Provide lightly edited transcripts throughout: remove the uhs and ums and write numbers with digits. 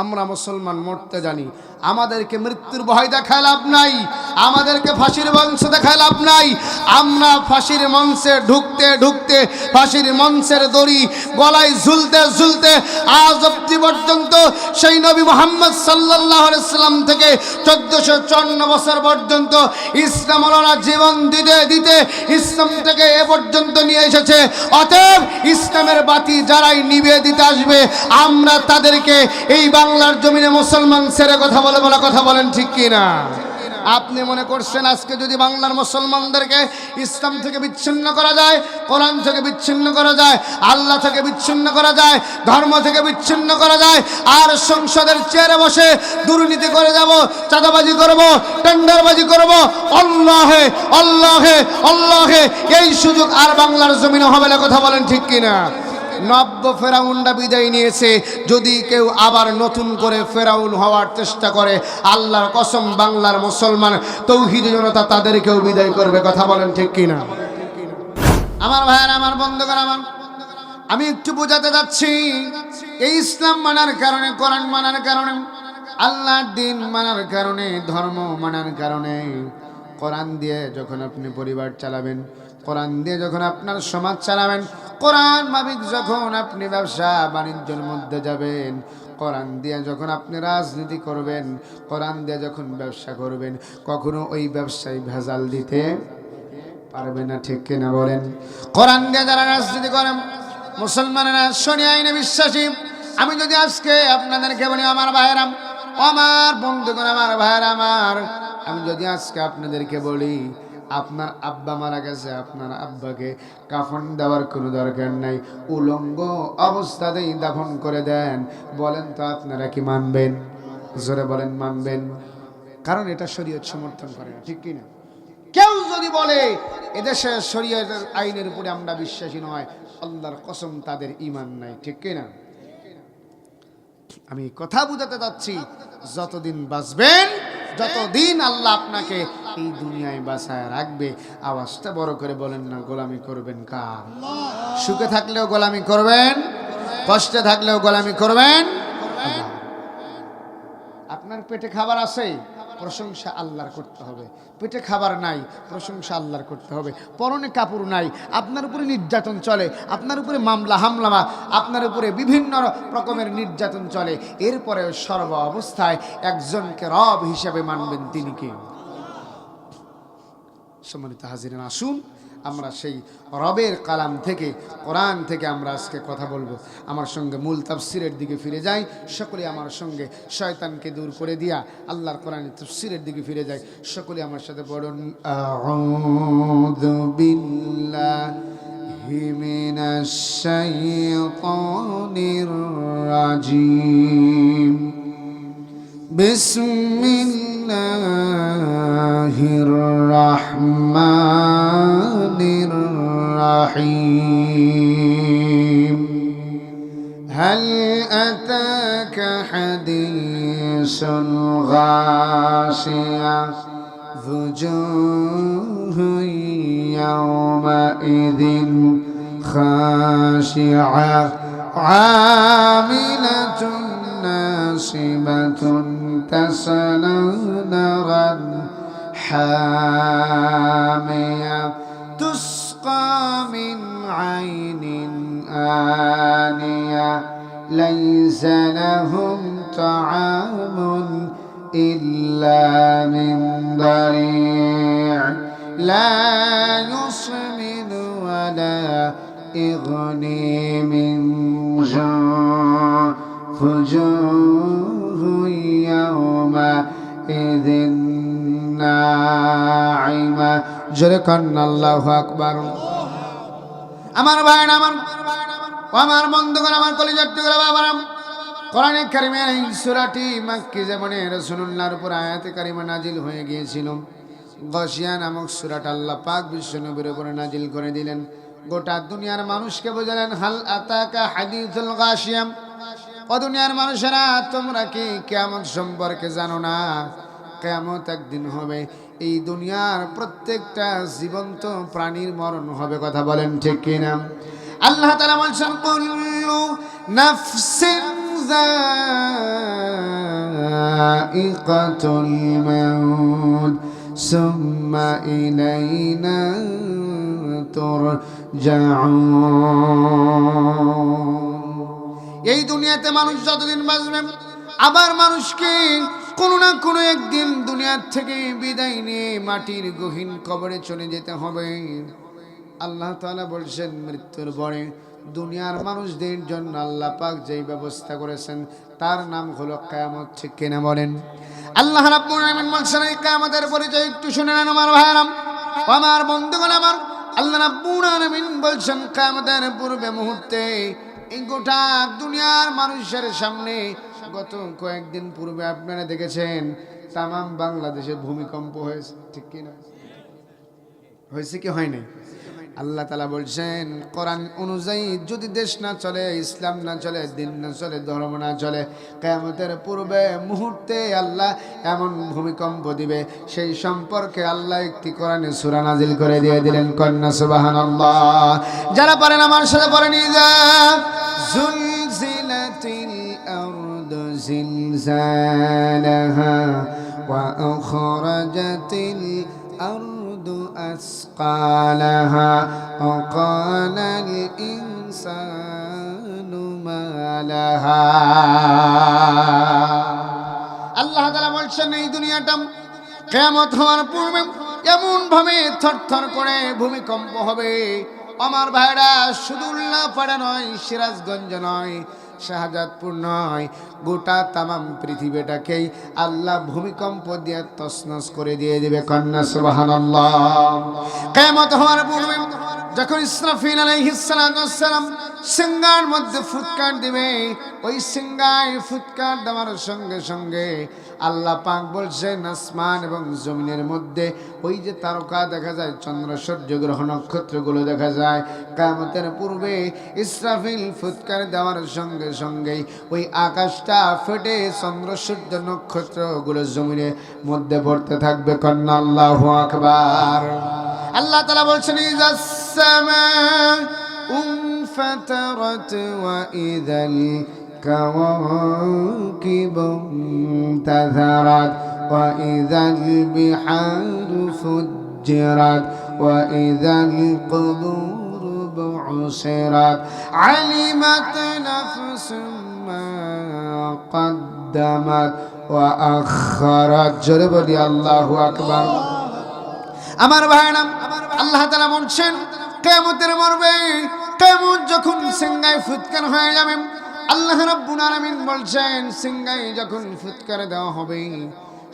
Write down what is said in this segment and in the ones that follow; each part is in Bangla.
আমরা মুসলমান মরতে জানি, আমাদেরকে মৃত্যুর ভয় দেখায় লাভ নাই, আমাদেরকে ফাঁসির মঞ্চ দেখায় লাভ নাই। আমরা ফাঁসির মঞ্চে ঢুকতে ঢুকতে, ফাঁসির মঞ্চের দড়ি গলায় ঝুলতে ঝুলতে আজ অবধি পর্যন্ত সেই নবী মুহাম্মদ সাল্লাল্লাহু আলাইহি সাল্লাম থেকে 1454 বছর পর্যন্ত ইসলাম ওরা জীবন দিতে দিতে ইসলাম থেকে এ পর্যন্ত নিয়ে এসেছে। অতএব ইসলামের বাতি যারাই নিভিয়ে দিতে আসবে, আমরা তাদেরকে এই বাংলার জমিনে মুসলমান ছেড়ে কথা বলে বলা কথা বলেন ঠিক কি না? আপনি মনে করছেন আজকে যদি বাংলার মুসলমানদেরকে ইসলাম থেকে বিচ্ছিন্ন করা যায়, কোরআন থেকে বিচ্ছিন্ন করা যায়, আল্লাহ থেকে বিচ্ছিন্ন করা যায়, ধর্ম থেকে বিচ্ছিন্ন করা যায়, আর সংসদের চেয়ারে বসে দুর্নীতি করে যাব, চাঁদাবাজি করব, টেন্ডারবাজি করব, আল্লাহে আল্লাহে আল্লাহে, এই সুযোগ আর বাংলার জমিনে হবে না কথা বলেন ঠিক কি না? নব্য ফেরাউনরা বিদায় নিয়েছে, যদি কেউ আবার নতুন করে ফেরাউন হওয়ার চেষ্টা করে, আল্লাহর কসম বাংলার মুসলমান তৌহিদি জনতা তাদেরকেও বিদায় করবে কথা বলেন ঠিক কিনা? আমার ভাইয়েরা, আমার বন্ধুগণ, আমি একটু বোঝাতে যাচ্ছি, এই ইসলাম মানার কারণে, কোরআন মানার কারণে, আল্লাহর দিন মানার কারণে, ধর্ম মানার কারণে, কোরআন দিয়ে যখন আপনি পরিবার চালাবেন, কোরআন দিয়ে যখন আপনার সমাজ চালাবেন, কোরআন মাফিক যখন আপনি ব্যবসা বাণিজ্যের মধ্যে যাবেন, কোরআন দিয়ে যখন আপনি রাজনীতি করবেন, কোরআন দিয়ে যখন ব্যবসা করবেন, কখনো ওই ব্যবসায় ভেজাল দিতে পারবে না ঠিক কিনা বলেন? কোরআন দিয়ে যারা রাজনীতি করেন, মুসলমানেরা শরিয়া আইনে বিশ্বাসী, আমি যদি আজকে আপনাদেরকে বলি আমার ভাইয়েরা, আমার বন্ধুগণ, আমার ভাইয়েরা আমার, আমি যদি আজকে আপনাদেরকে বলি আপনার আব্বা মারা গেছে, আপনার আব্বাকে কাফন দেওয়ার কোনো দরকার নাই, উলঙ্গ অবস্থাতেই দাফন করে দেন, বলেন তো আপনারা কি মানবেন? জোরে বলেন মানবেন? কারণ এটা শরীয়ত সমর্থন করে না ঠিক কিনা? কেউ যদি বলে এদেশে শরীয়তের আইনের উপরে আমরা বিশ্বাসী নয়, আল্লাহর কসম তাদের ঈমান নাই ঠিক কিনা? আমি কথা বুঝাতে যাচ্ছি, যতদিন বাঁচবেন, যতদিন আল্লাহ আপনাকে এই দুনিয়ায় বাঁচায় রাখবে, আওয়াজটা বড় করে বলেন না, গোলামি করবেন কার? সুখে থাকলেও গোলামি করবেন, কষ্টে থাকলেও গোলামি করবেন। আপনার পেটে খাবার আছে, প্রশংসা আল্লাহর করতে হবে। পেটে খাবার নাই, প্রশংসা আল্লাহর করতে হবে। পরনে কাপড় নাই, আপনার উপরে নির্যাতন চলে, আপনার উপরে মামলা হামলা, আপনার উপরে বিভিন্ন রকমের নির্যাতন চলে, এরপরে সর্ব অবস্থায় একজনকে রব হিসেবে মানবেন, তিনি কে? সম্মানিত হাজিরিন, আসুন আমরা সেই রবের কালাম থেকে, কোরআন থেকে আমরা আজকে কথা বলবো। আমার সঙ্গে মূল তাফসিরের দিকে ফিরে যাই, সকলে আমার সঙ্গে শয়তানকে দূর করে দিয়া আল্লাহর কোরআনের তাফসিরের দিকে ফিরে যাই। সকলে আমার সাথে পড়ুন, আউযু বিল্লাহি মিনাশ শাইতানির রাজিম, বিসমিল্লাহির রাহমানির রাহিম। হাল আতাকা হাদিসুল গাশিয়া, যুজুহু ইয়াওমাইযিন খাশিআ, আমিলাতুন নাসিবাতুন তাসলা নারান হামিয়া, তুসকা মিন আইনিন আনিয়া, লাইসা লাহুম তাআমুন ইল্লা মিন দারি', লা ইউসমিনু ওয়ালা ইগনি মিন জু', ফুজুহু ইয়াওমাইযিন নাঈমা। জোরে কান্না আল্লাহু আকবার। আমার ভাইরা, আমার বন্ধুগণ, আমার কলিজার টুকরা বাবারা, কোরআনে কারিমের এই সূরাটি মক্কি জীবনে রাসূলুল্লাহর উপর আয়াতে কারিমা নাজিল হয়ে গিয়েছিল। গাশিয়া নামক সূরাটা আল্লাহ পাক বিশ্বনবীর উপর নাজিল করে দিলেন, গোটা দুনিয়ার মানুষকে বোঝালেন, হাল আতাকা হাদিসুল গাশিয়া, ও দুনিয়ার মানুষেরা, তোমরা কি কিয়ামত সম্পর্কে জানো না? কিয়ামত একদিন হবে, এই দুনিয়ার প্রত্যেকটা জীবন্ত প্রাণীর মরণ হবে, কথা বলেন ঠিক কিনা? আল্লাহ তাআলা বলেন, কুল্লু নাফসিন যায়িকাতুল মাউত সুম্মা ইলাইনা তুরজাউন। এই দুনিয়াতে মানুষ যতদিন বাঁচবে, আবার মানুষকে কোনো না কোনো একদিন দুনিয়ার থেকে বিদায় নিয়ে মাটির গহীন কবরে চলে যেতে হবে। আল্লাহ তাআলা বলছেন, মৃত্যুর পরে দুনিয়ার মানুষদের জন্য আল্লাহ পাক যেই ব্যবস্থা করেছেন তার নাম হলো কিয়ামত। ঠিক কিনা বলেন? আল্লাহ রাব্বুল আলামিন বলছেন, এই কিয়ামতের পরিচয় একটু শুনে নেন আমার ভাইরা, আমার বন্ধুগণ আমার। আল্লাহ রাব্বুল আলামিন বলছেন, কিয়ামতের পূর্বে মুহূর্তে এই গোটা দুনিয়ার মানুষের সামনে গত কয়েকদিন পূর্বে আপনারা দেখেছেন তামাম বাংলাদেশে ভূমিকম্প হয়েছে। ঠিক কিনা? হয়েছে কি হয় নাই? আল্লাহ তাআলা বলছেন, কোরআন অনুযায়ী যদি দেশ না চলে, ইসলাম না চলে, দিন না চলে, ধর্ম না চলে, কিয়ামতের পূর্বে মুহূর্তে আল্লাহ এমন ভূমিকম্প দিবে, সেই সম্পর্কে আল্লাহ একটি কোরআনে সূরা নাজিল করে দিয়ে দিলেন। কন্যা সুবহানাল্লাহ। যারা পারেন আমার সাথে পড়ে নিয়ে যা। জুলজিলাতিল আরদু জিলজালাহা ওয়া আখরাজাতিল আরদু আসকালাহা ওয়া ক্বালাল ইনসানু মা লাহা। আল্লাহ তাআলা বলছেন, এই দুনিয়াটা কিয়ামত হওয়ার পূর্বে এমন ভাবে থরথর করে ভূমিকম্প হবে। আমার ভাইরা, শুধু উল্লাপাড়া নয়, সিরাজগঞ্জ নয়, শাহজাদপুর নয়, গোটা তামাম পৃথিবীটাকেই আল্লাহ ভূমিকম্প দিয়ে তছনছ করে দিয়ে দিবে। কন্যা সুবহানাল্লাহ। কিয়ামত হওয়ার পূর্বে যখন ইসরাফিল আলাইহিস সালাম সিংহার মধ্যে ফুৎকার দিবে, ওই সিংহায় ফুৎকার দেওয়ার সঙ্গে সঙ্গে আল্লাহ পাক বলছেন, আসমান এবং জমিনের মধ্যে ওই যে তারকা দেখা যায়, চন্দ্র সূর্য গ্রহ নক্ষত্রগুলো দেখা যায়, কিয়ামতের পূর্বে ইসরাফিল ফুৎকার দেওয়ার সঙ্গে সঙ্গেই ওই আকাশটা ফেটে চন্দ্র সূর্য নক্ষত্রগুলো জমিনের মধ্যে পড়তে থাকবে। কন্যা আল্লাহু আকবার। আল্লাহ তাআলা বলছেন, ইযাস সামাউ ফাতারাত ওয়া ইযাল কাওয়াকিব তাযারাত ওয়া ইযাল বিহারু ফুজ্জিরাত ওয়া ইযাল কুবুর বু'সিরাত আলিমাত নাফসুম মা কদ্দামাত ওয়া আখারাত। জোরে বলি আল্লাহু আকবার। আমার ভাইরা, আল্লাহ তাআলা বলছেন, কিয়ামতের পূর্বে কিয়ামত যখন সিংহায় ফুৎকার হয়ে যাবে, আল্লাহ রাব্বুল আলামিন বলছেন, সিংহায় যখন ফুৎকার দেওয়া হবে,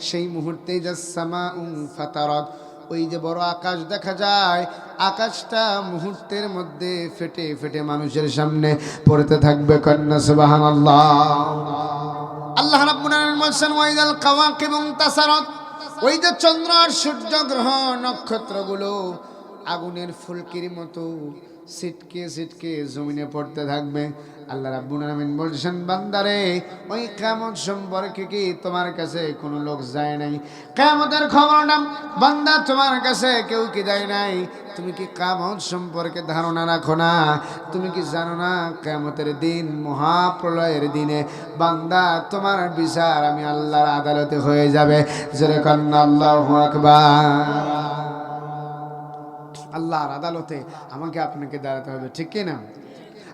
সেই মুহূর্তে যাস সামাউ ফাতারাত, ওই যে বড় আকাশ দেখা যায়, আকাশটা মুহূর্তের মধ্যে ফেটে ফেটে মানুষের সামনে পড়তে থাকবে। কন্যা সুবহানাল্লাহ। আল্লাহ রাব্বুল আলামিন বলছেন, ওয়াইদাল কাওয়াকিব তাসারাত, ওই যে চন্দ্র আর সূর্য গ্রহ নক্ষত্রগুলো আগুনের ফুলকির মতো ছিটকে ছিটকে জমিনে পড়তে থাকবে। আল্লাহ রাব্বুল আলামিন বলছেন, বান্দারে, ওই কিয়ামত সম্পর্কে কি তোমার কাছে কোনো লোক যায় নাই? কিয়ামতের খবরটা বান্দা তোমার কাছে কেউ কি যায় নাই? তুমি কি কিয়ামত সম্পর্কে ধারণা রাখো না? তুমি কি জানো না কিয়ামতের দিন, মহাপ্রলয়ের দিনে বান্দা তোমার বিচার আমি আল্লাহর আদালতে হয়ে যাবে। জোরে কন্যা আল্লাহু আকবার। আল্লাহর আদালতে আমাকে আপনাকে দাঁড়াতে হবে। ঠিক কি না?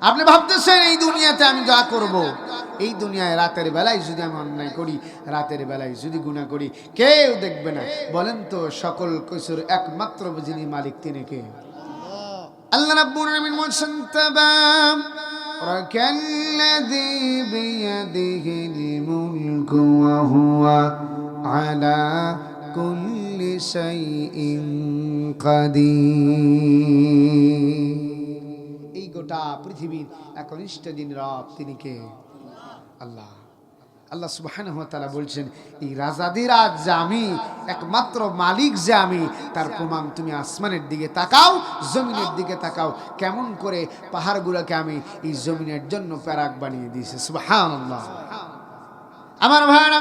আপনি ভাবতেছেন এই দুনিয়াতে আমি যা করব, এই দুনিয়ায় রাতের বেলায় যদি আমি অন্যায় করি, রাতের বেলায় যদি গুনাহ করি, কেউ দেখবে না। বলেন তো, সকল কিছুর একমাত্র যিনি মালিক তিনি কে? আল্লাহ রাব্বুল আলামিন বলছেন, তাবারাকাল্লাযী বিয়াদিহিল মুলকু ওয়া হুয়া আলা কুল্লি শাইইন কাদির। এই গোটা পৃথিবীর একনিষ্ঠ যিনি রব তিনি কে? আল্লাহ। আল্লাহ সুবহানাহু ওয়া তাআলা বলছেন, এই রাজাদিরাজ যে আমি, একমাত্র মালিক যে আমি, তার প্রমাণ তুমি আসমানের দিকে তাকাও, জমিনের দিকে তাকাও, কেমন করে পাহাড়গুলোকে আমি এই জমিনের জন্য প্যারাক বানিয়ে দিয়েছি। সুবহানাল্লাহ। আমার ভাইরা,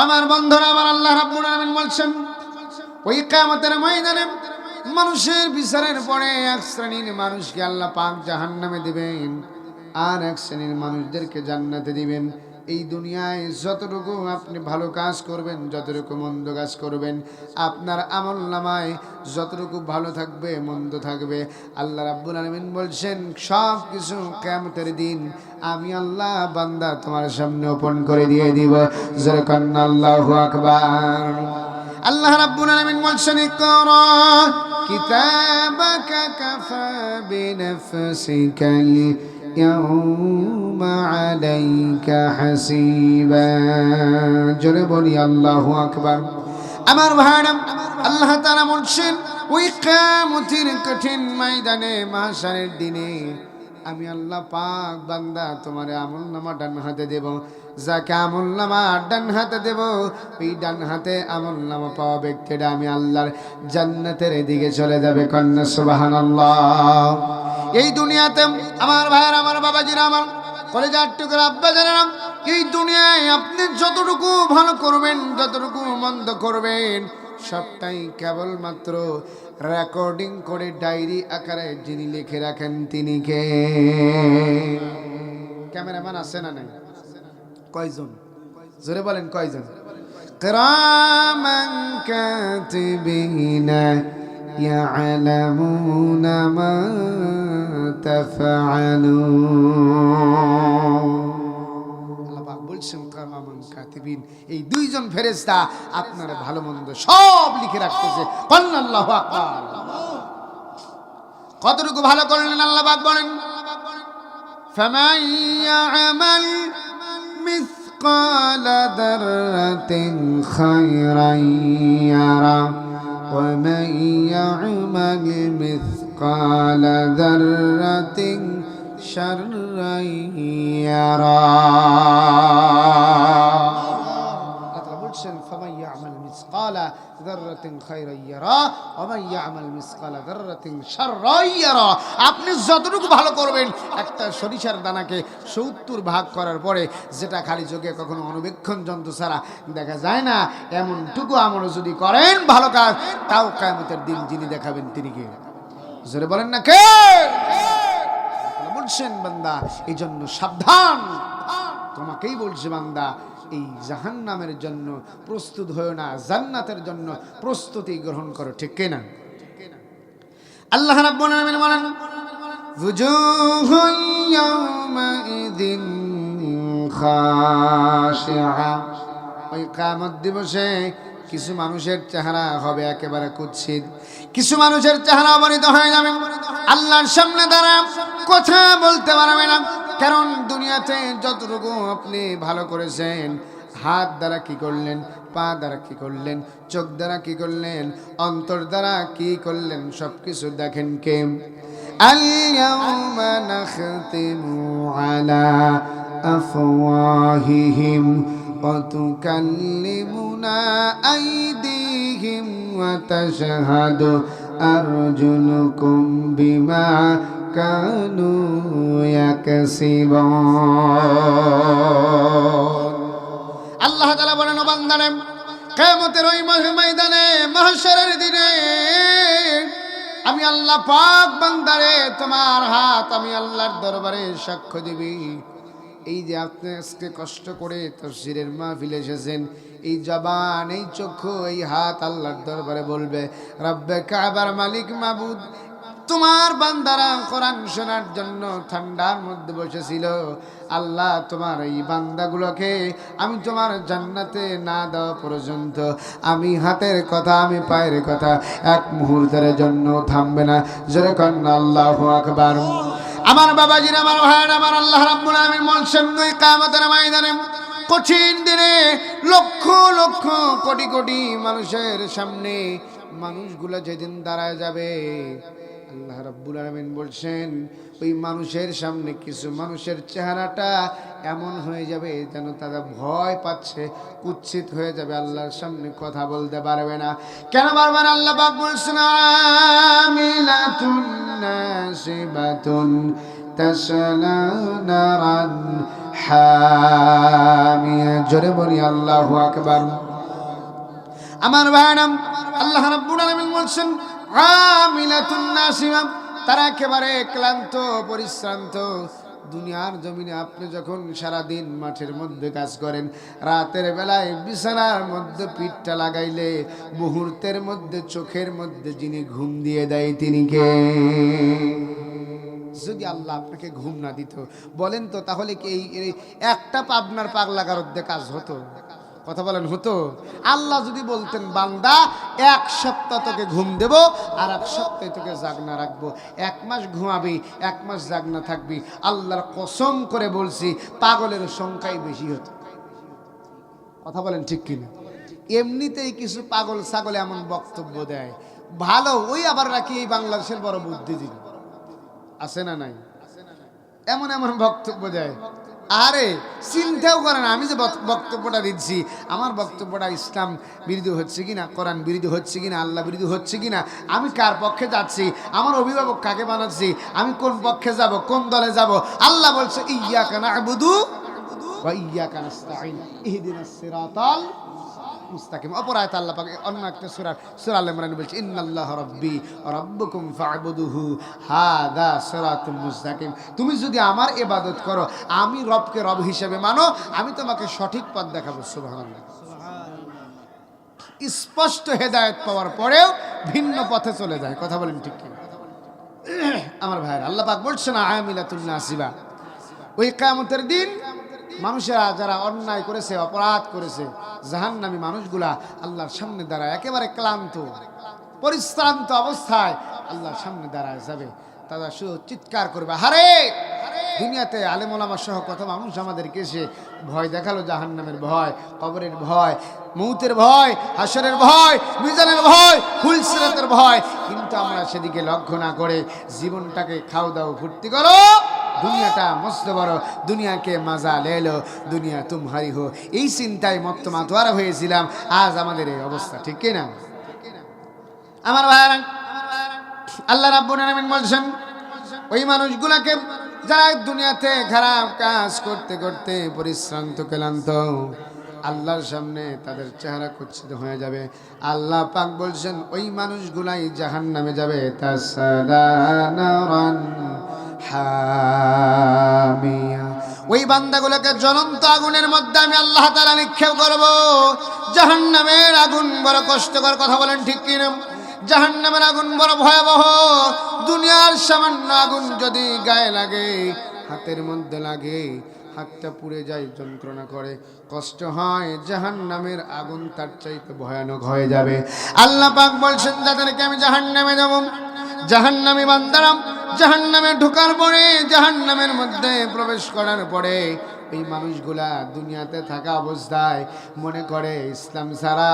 আমার বন্ধুরা আমার, আল্লাহ রাব্বুল আলামিন বলছেন, ওই কিয়ামতের ময়দানে মানুষের বিচারের পরে এক শ্রেণীর মানুষকে আল্লাহ পাক জাহান্নামে দিবেন, আর এক শ্রেণীর মানুষদেরকে জান্নাতে দিবেন। এই দুনিয়ায় যতটুকু আপনি ভালো কাজ করবেন, যতটুকু মন্দ কাজ করবেন, আপনার আমল নামায় যতটুকু ভালো থাকবে মন্দ থাকবে, আল্লাহ রাব্বুল আলামিন বলছেন সব কিছু কিয়ামতের দিন আমি আল্লাহ বান্দা তোমার সামনে ওপেন করে দিয়ে দিব। জোরে কান্না আল্লাহু আকবার। আল্লাহ রাব্বুল আলামিন বলছেন ইকরা কিতাবাকা কাফা বিনাফসিকাল ইয়াউমা আলাইকা হাসিবা। জোরে বলি আল্লাহু আকবার। আমার ভাইরা, আল্লাহ তাআলা বলছেন ওই কিয়ামতের কঠিন ময়দানে, মাহশারের দিনে আমি আল্লাহ পাক বান্দা তোমার আমলনামা ডান হাতে দেব। যাকে আমলনামা ডান হাতে দেব, ওই ডান হাতে আমলনামা পাওয়া ব্যক্তিটা আমি আল্লাহর জান্নাতের দিকে চলে যাবে। কন্যা সুবহানাল্লাহ। এই দুনিয়াতে আমার ভাইয়ের, আমার বাবাজিরা, আমার কলেজার টুকরা আব্বা জানেন, এই দুনিয়ায় আপনি যতটুকু ভালো করবেন, যতটুকু মন্দ করবেন, সবটাই কেবলমাত্র রেকর্ডিং করে ডায়েরি আকারে যিনি লিখে রাখেন তিনি কে? ক্যামেরাম্যান আছে না নাই? কয়জন? জোরে বলেন কয়জন? কিরামান কাতিবিনা ইয়ালামুনা মা তাফআলুন। আল্লাহ বলছেন কিরামান কাতিবিন, এই দুইজন ফেরেশতা আপনার ভালো মন্দ সব লিখে রাখতেছে। আল্লাহু আকবার। কতটুকু ভালো করলেন আল্লাহ পাক বলেন ফামান ইয়ামাল মিসকালা যাররাতিন খায়রান ইয়ারা ওয়া মান ইয়ামাল মিসকালা যাররাতিন শাররান ইয়ারা। আল্লাহ বলছেন ফামান ইয়ামাল মিসকালা যাররাতিন খায়রান ইয়ারা ওয়া মান ইয়ামাল মিসকালা যাররাতিন শাররান ইয়ারা। আপনি যতটুকু ভালো করবেন, একটা সরিষার দানাকে 70 ভাগ করার পরে যেটা খালি চোখে কখনো অনুবীক্ষণ যন্ত্র ছাড়া দেখা যায় না, এমনটুকু আমল যদি করেন ভালো কাজ, তাও কিয়ামতের দিন যিনি দেখাবেন তিনি কে? জোরে বলেন না কে? বলছেন বান্দা, এই জন্য সাবধান। তোমাকেই বলছে বান্দা, এই জাহান্নামের জন্য প্রস্তুত হও না, জান্নাতের জন্য প্রস্তুতি গ্রহণ করো। ঠিক কিনা? আল্লাহ রাব্বুল আলামিন বলেন ওয়ুজুহুন ইয়াওমাইযিন খাশিআ। ওই কিয়ামত দিবসে কিছু মানুষের চেহারা হবে একেবারে কুৎসিত, কিছু মানুষের চেহারা অবনীত হয়ে যাবে, আল্লাহর সামনে দাঁড়া কথা বলতে পারবে না। কারণ দুনিয়াতে যতটুকু আপনি ভালো করেছেন, হাত দ্বারা কি করলেন, পা দ্বারা কি করলেন, চোখ দ্বারা কি করলেন, অন্তর দ্বারা কি করলেন, সবকিছু দেখেন কে? আল-ইয়াওমা নাখতিমু আলা আফওয়াহিহিম ওয়া তুকাল্লিমুনা আইদিহিম ওয়া তাশহাদু আরজুলুকুম বিমা কানু ইয়াকসিবুন। আল্লাহ তাআলা বলেন ও বান্দারে, কিয়ামতের ওই ময়দানে, মাহশারের দিনে আমি আল্লাহ পাক বান্দারে তোমার হাত আমি আল্লাহর দরবারে সাক্ষ্য দিবি। এই যে আপনি আজকে কষ্ট করে তাফসীরের মাহফিলে এসেছেন, এই জবান, এই চক্ষু, এই হাত আল্লাহর দরবারে বলবে রব্বে কাবার মালিক মাবুদ, তোমার বান্দারা কোরআন শোনার জন্য ঠান্ডার মধ্যে বসেছিল, আল্লাহ তোমার এই বান্দাগুলোকে আমি তোমার জান্নাতে না দেওয়া পর্যন্ত আমি হাতের কথা, আমি পায়ের কথা এক মুহূর্তের জন্য থামবে না। জোরে কন্না আল্লাহু আকবার। আমার বাবাজির, আমার ভাইয়ের, আমার আল্লাহ রাব্বুল আলামিন বলছেন ওই কিয়ামতের ময়দানে, কঠিন দিনে লক্ষ লক্ষ কোটি কোটি মানুষের সামনে মানুষগুলো যেদিন দাঁড়ায় যাবে, আল্লাহ রাব্বুল আলামিন বলছেন ওই মানুষের সামনে কিছু মানুষের চেহারাটা এমন হয়ে যাবে যেন তারা ভয় পাচ্ছে, কুৎসিত হয়ে যাবে, আল্লাহর সামনে কথা বলতে পারবে না। কেন পারবে না? আল্লাহ পাক বলছেন আমিলাতুন নাসিবাতুন তাসলা নারান হামিয়া। জোরে বলি আল্লাহু আকবার। আমার ভাইরা, আল্লাহ রাব্বুল আলামিন বলছেন আমিলাতুন নাসিবা, তারা একেবারে ক্লান্ত পরিশ্রান্ত, দুনিয়ার জমিনে আপনি যখন সারাদিন মাঠের মধ্যে কাজ করেন, রাতের বেলায় বিছানার মধ্যে পিঠটা লাগাইলে মুহূর্তের মধ্যে চোখের মধ্যে যিনি ঘুম দিয়ে দেয় তিনি কে? যদি আল্লাহ আপনাকে ঘুম না দিত, বলেন তো তাহলে কি এই একটা পাবনার পাগলাগারদ কাজ হতো? কথা বলেন, হতো? আল্লাহ যদি বলতেন বান্দা 1 সপ্তাহ তোকে ঘুম দেব আর 1 সপ্তাহে তোকে জাগনা রাখবো, 1 মাস ঘুমাবি 1 মাস জাগনা থাকবি, আল্লাহর কসম করে বলছি পাগলের সংখ্যাই বেশি হতো। কথা বলেন ঠিক কিনা? এমনিতেই কিছু পাগল ছাগল এমন বক্তব্য দেয়, ভালো ওই আবার রাখি এই বাংলাদেশের বড় বুদ্ধিজীবী আছে না নাই? এমন এমন বক্তব্য দেয়, আরে চিন্তাও করে না আমি যে বক্তব্যটা দিচ্ছি আমার বক্তব্যটা ইসলাম বিরোধী হচ্ছে কিনা, কোরআন বিরোধী হচ্ছে কিনা, আল্লাহ বিরোধী হচ্ছে কিনা, আমি কার পক্ষে যাচ্ছি, আমার অভিভাবক কাকে বানাচ্ছি, আমি কোন পক্ষে যাব, কোন দলে যাব। আল্লাহ বলছে ইয়্যাকা না'বুদু ওয়া ইয়্যাকা নাস্তাঈন ইহদিনাস সিরাতাল মুস্তাকিম। অপর আয়াতে আল্লাহ পাক অন্য একটা সূরা আল ইমরান বলছে ইন্নাল্লাহা রাব্বি ওয়া রাব্বুকুম ফা'বুদুহু হাযা সিরাতুল মুস্তাকিম। তুমি যদি আমার ইবাদত করো, আমি রবকে রব হিসেবে মানো, আমি তোমাকে সঠিক পথ দেখাবো। সুবহানাল্লাহ। স্পষ্ট হেদায়েত পাওয়ার পরেও ভিন্ন পথে চলে যায়। কথা বলেন ঠিক কি? আমার ভাইরা, আল্লাহ পাক বলছে না আমিলাতুন নাসিবা, ওই কিয়ামতের দিন মানুষেরা যারা অন্যায় করেছে, অপরাধ করেছে, জাহান্নামী মানুষগুলা আল্লাহর সামনে দাঁড়ায় একেবারে ক্লান্ত পরিশ্রান্ত অবস্থায় আল্লাহর সামনে দাঁড়ায় যাবে। তারা শুধু চিৎকার করবে, হারে দুনিয়াতে আলেম ওলামা সহ কত মানুষ আমাদেরকে এসে ভয় দেখালো, জাহান্নামের ভয়, কবরের ভয়, মৌতের ভয়, হাসরের ভয়, মিজানের ভয়, ফুলসিরাতের ভয়, কিন্তু আমরা সেদিকে লক্ষ্য না করে জীবনটাকে খাও দাও ফুর্তি করো, দুনিয়াটা মস্ত বড়, দুনিয়াকে মজা লেলো, দুনিয়া তুমহারি হো, এই চিন্তায় মত্ত মাতোয়ারা হয়েছিলাম। আজ আমাদের এই অবস্থা, ঠিক কি না? আমার ভাইরা, আল্লাহ রাব্বুল আলামিন বলছেন ওই মানুষগুলোকে যারা দুনিয়াতে খারাপ কাজ করতে করতে পরিশ্রান্ত ক্লান্ত, আল্লাহর সামনে তাদের চেহারা কুৎসিত হয়ে যাবে। আল্লাহ পাক বলছেন ওই মানুষগুলাই জাহান্নামে যাবে। তাসালানারান হামিয়া, ওই বান্দাগুলোকে জ্বলন্ত আগুনের মধ্যে আমি আল্লাহ তাআলা নিক্ষেপ করব। জাহান্নামের আগুন বড় কষ্টকর, কথা বলেন ঠিক কি না? জাহান্নামের আগুন বড় ভয়াবহ। দুনিয়ার সামান্য আগুন যদি গায়ে লাগে, হাতের মধ্যে লাগে, হাতটা পুড়ে যায়, যন্ত্রণা করে, কষ্ট হয়, জাহান্নামের আগুন তার চাইতে ভয়ানক হয়ে যাবে। আল্লাহ পাক বলছেন যাদেরকে আমি জাহান্নামে যাব, জাহান্নামী বান্দারা জাহান্নামে ঢোকার পরে, জাহান্নামের মধ্যে প্রবেশ করার পরে এই মানুষগুলা দুনিয়াতে থাকা অবস্থায় মনে করে ইসলাম ছাড়া,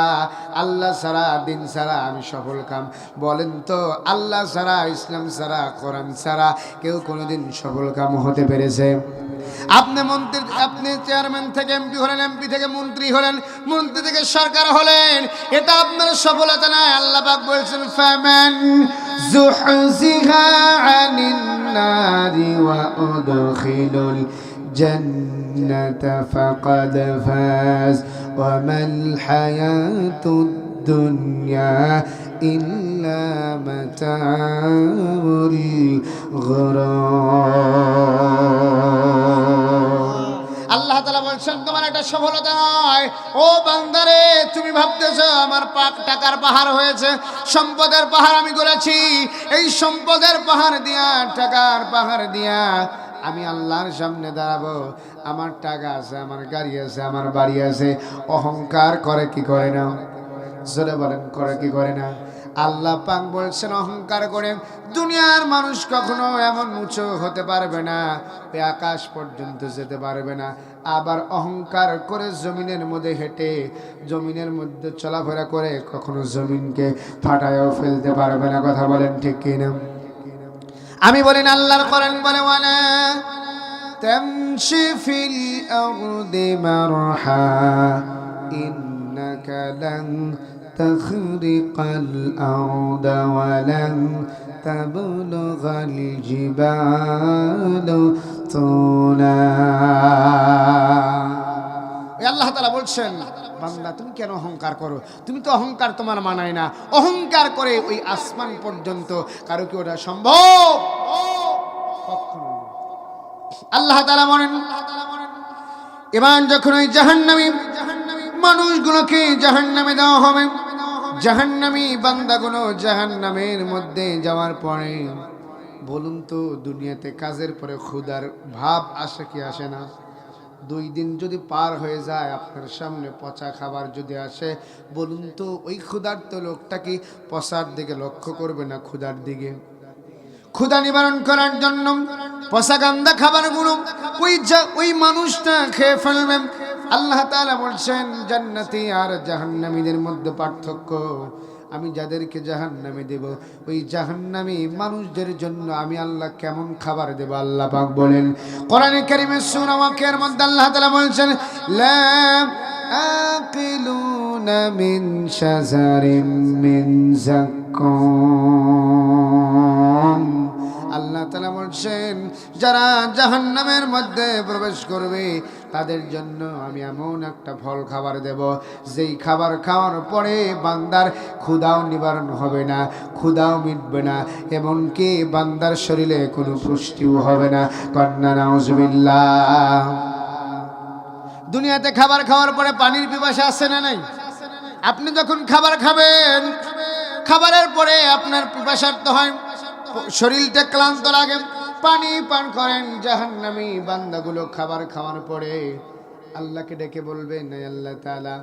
আল্লাহ ছাড়া, দিন ছাড়া আমি সফল কাম। বলেন তো আল্লাহ ছাড়া, ইসলাম ছাড়া, কোরআন ছাড়া কেউ কোনোদিন সফল কাম হতে পেরেছে? আপনি চেয়ারম্যান থেকে এমপি হলেন, এমপি থেকে মন্ত্রী হলেন, মন্ত্রী থেকে সরকার হলেন, এটা আপনার সফলতা নয়। আল্লাহ পাক বলছেন ফামান যুহজিহা আনিন নারি ওয়া উদখিলুল জান্নাতা ফাকাদ ফাজ ওয়া মাল হায়াতুদ দুনিয়া ইল্লা মাতাউল গুরুর। আল্লাহ তাআলা বলছেন তোমার একটা সফলতা নয়। ও বান্দারে, তুমি ভাবতেছো আমার টাকার পাহাড় হয়েছে, সম্পদের পাহাড় আমি করেছি, এই সম্পদের পাহাড় দিয়া, টাকার পাহাড় দিয়া আমি আল্লাহর সামনে দাঁড়াবো, আমার টাকা আছে, আমার গাড়ি আছে, আমার বাড়ি আছে, অহংকার করে কি করে না? জোরে বলেন, করে কি করে না? আল্লাহ পাক বলছেন অহংকার করে দুনিয়ার মানুষ কখনো এমন উঁচু হতে পারবে না, ওই আকাশ পর্যন্ত যেতে পারবে না। আবার অহংকার করে জমিনের মধ্যে হেঁটে, জমিনের মধ্যে চলাফেরা করে কখনো জমিনকে ফাটায়ও ফেলতে পারবে না। কথা বলেন ঠিক কিনা? আমি বলেন আল্লাহর কোরআন বলে ওয়ালা তামশি ফিল আরদি মারহা ইন্নাকা লান তাখরিকাল আরদা ওয়া লান তাবলুগাল জিবালু তুলা। আল্লাহ তাআলা বলছেন বান্দা তুমি কেন অহংকার করো? তুমি তো অহংকার তোমার মানায় না। অহংকার করে ওই আসমান পর্যন্ত কারো কি ওটা সম্ভব? কখনো। আল্লাহ তাআলা বলেন, এবার যখন ওই জাহান্নামী মানুষগুলোকে জাহান্নামে দেওয়া হবে, জাহান্নামী বান্দাগুলো জাহান্নামের মধ্যে যাওয়ার পরে বলুন তো দুনিয়াতে কাজের পরে ক্ষুধার ভাব আসে কি আসে না? 2 দিন যদি পার হয়ে যায় আপনার সামনে পচা খাবার যদি আসে, বলুন তো ওই ক্ষুধার্ত লোকটা কি পচার দিকে লক্ষ্য করবে না ক্ষুধার দিকে? ক্ষুধা নিবারণ করার জন্য পচা গান্দা খাবারগুলো ওই মানুষটা খেয়ে ফেলবেন। আল্লাহ তাআলা বলছেন জান্নাতি আর জাহান্নামীদের মধ্যে পার্থক্য, আমি যাদেরকে জাহান্নামে দেব ওই জাহান্নামী মানুষদের জন্য আমি আল্লাহ কেমন খাবার দেব। আল্লাহ পাক বলেন কোরআনে কারীমের সূরা ওয়াকিয়ার মধ্যে আল্লাহ তাআলা বলছেন লা আকিলুনা মিন শাজারিন মিন যাক্কুম। আল্লাহ তাআলা বলছেন যারা জাহান্নামের মধ্যে প্রবেশ করবে তাদের জন্য আমি এমন একটা ফল খাবার দেব, যেই খাবার খাওয়ার পরে বান্দার ক্ষুধাও নিবারণ হবে না, ক্ষুধাও মিটবে না, এমনকি বান্দার শরীরে কোনো পুষ্টিও হবে না। কন্যা নাউজুবিল্লাহ। দুনিয়াতে খাবার খাওয়ার পরে পানির পিপাসা আছে না নাই? আপনি যখন খাবার খাবেন, খাবারের পরে আপনার পিপাসার্ত হয়, শরীরটা ক্লান্ত লাগে, পানি পান করেন। জাহান্নামী বান্দাগুলো খাবার খাওয়ার পরে আল্লাহকে ডেকে বলবেন আল্লাহ তাআলা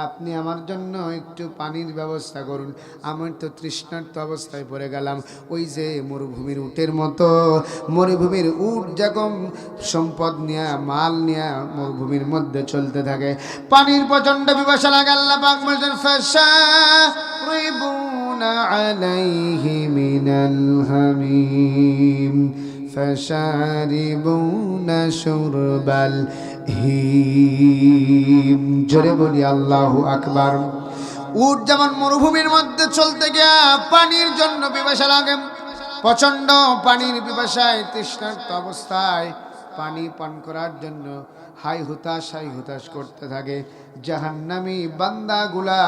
আপনি আমার জন্য একটু পানির ব্যবস্থা করুন, আমার তো তৃষ্ণার্ত অবস্থায় পড়ে গেলাম। ওই যে মরুভূমির উটের মতো, মরুভূমির উট যখন সম্পদ নিয়ে মাল নিয়ে মরুভূমির মধ্যে চলতে থাকে, পানির প্রচন্ড পিপাসা লাগে। আল্লাহ পাক বলেন ফাশারিবুনা আলাইহি মিনাল হামিম ফাশারিবুনা শুরবাল হিম। জোরে বলি আল্লাহু আকবার। উট যেমন মরুভূমির মধ্যে চলতে গিয়া পানির জন্য পিপাসা লাগে, প্রচন্ড পানির পিপাসায় তৃষ্ণার্ত অবস্থায় পানি পান করার জন্য হাই হুতাশ করতে থাকে, জাহান্নামী বান্দাগুলা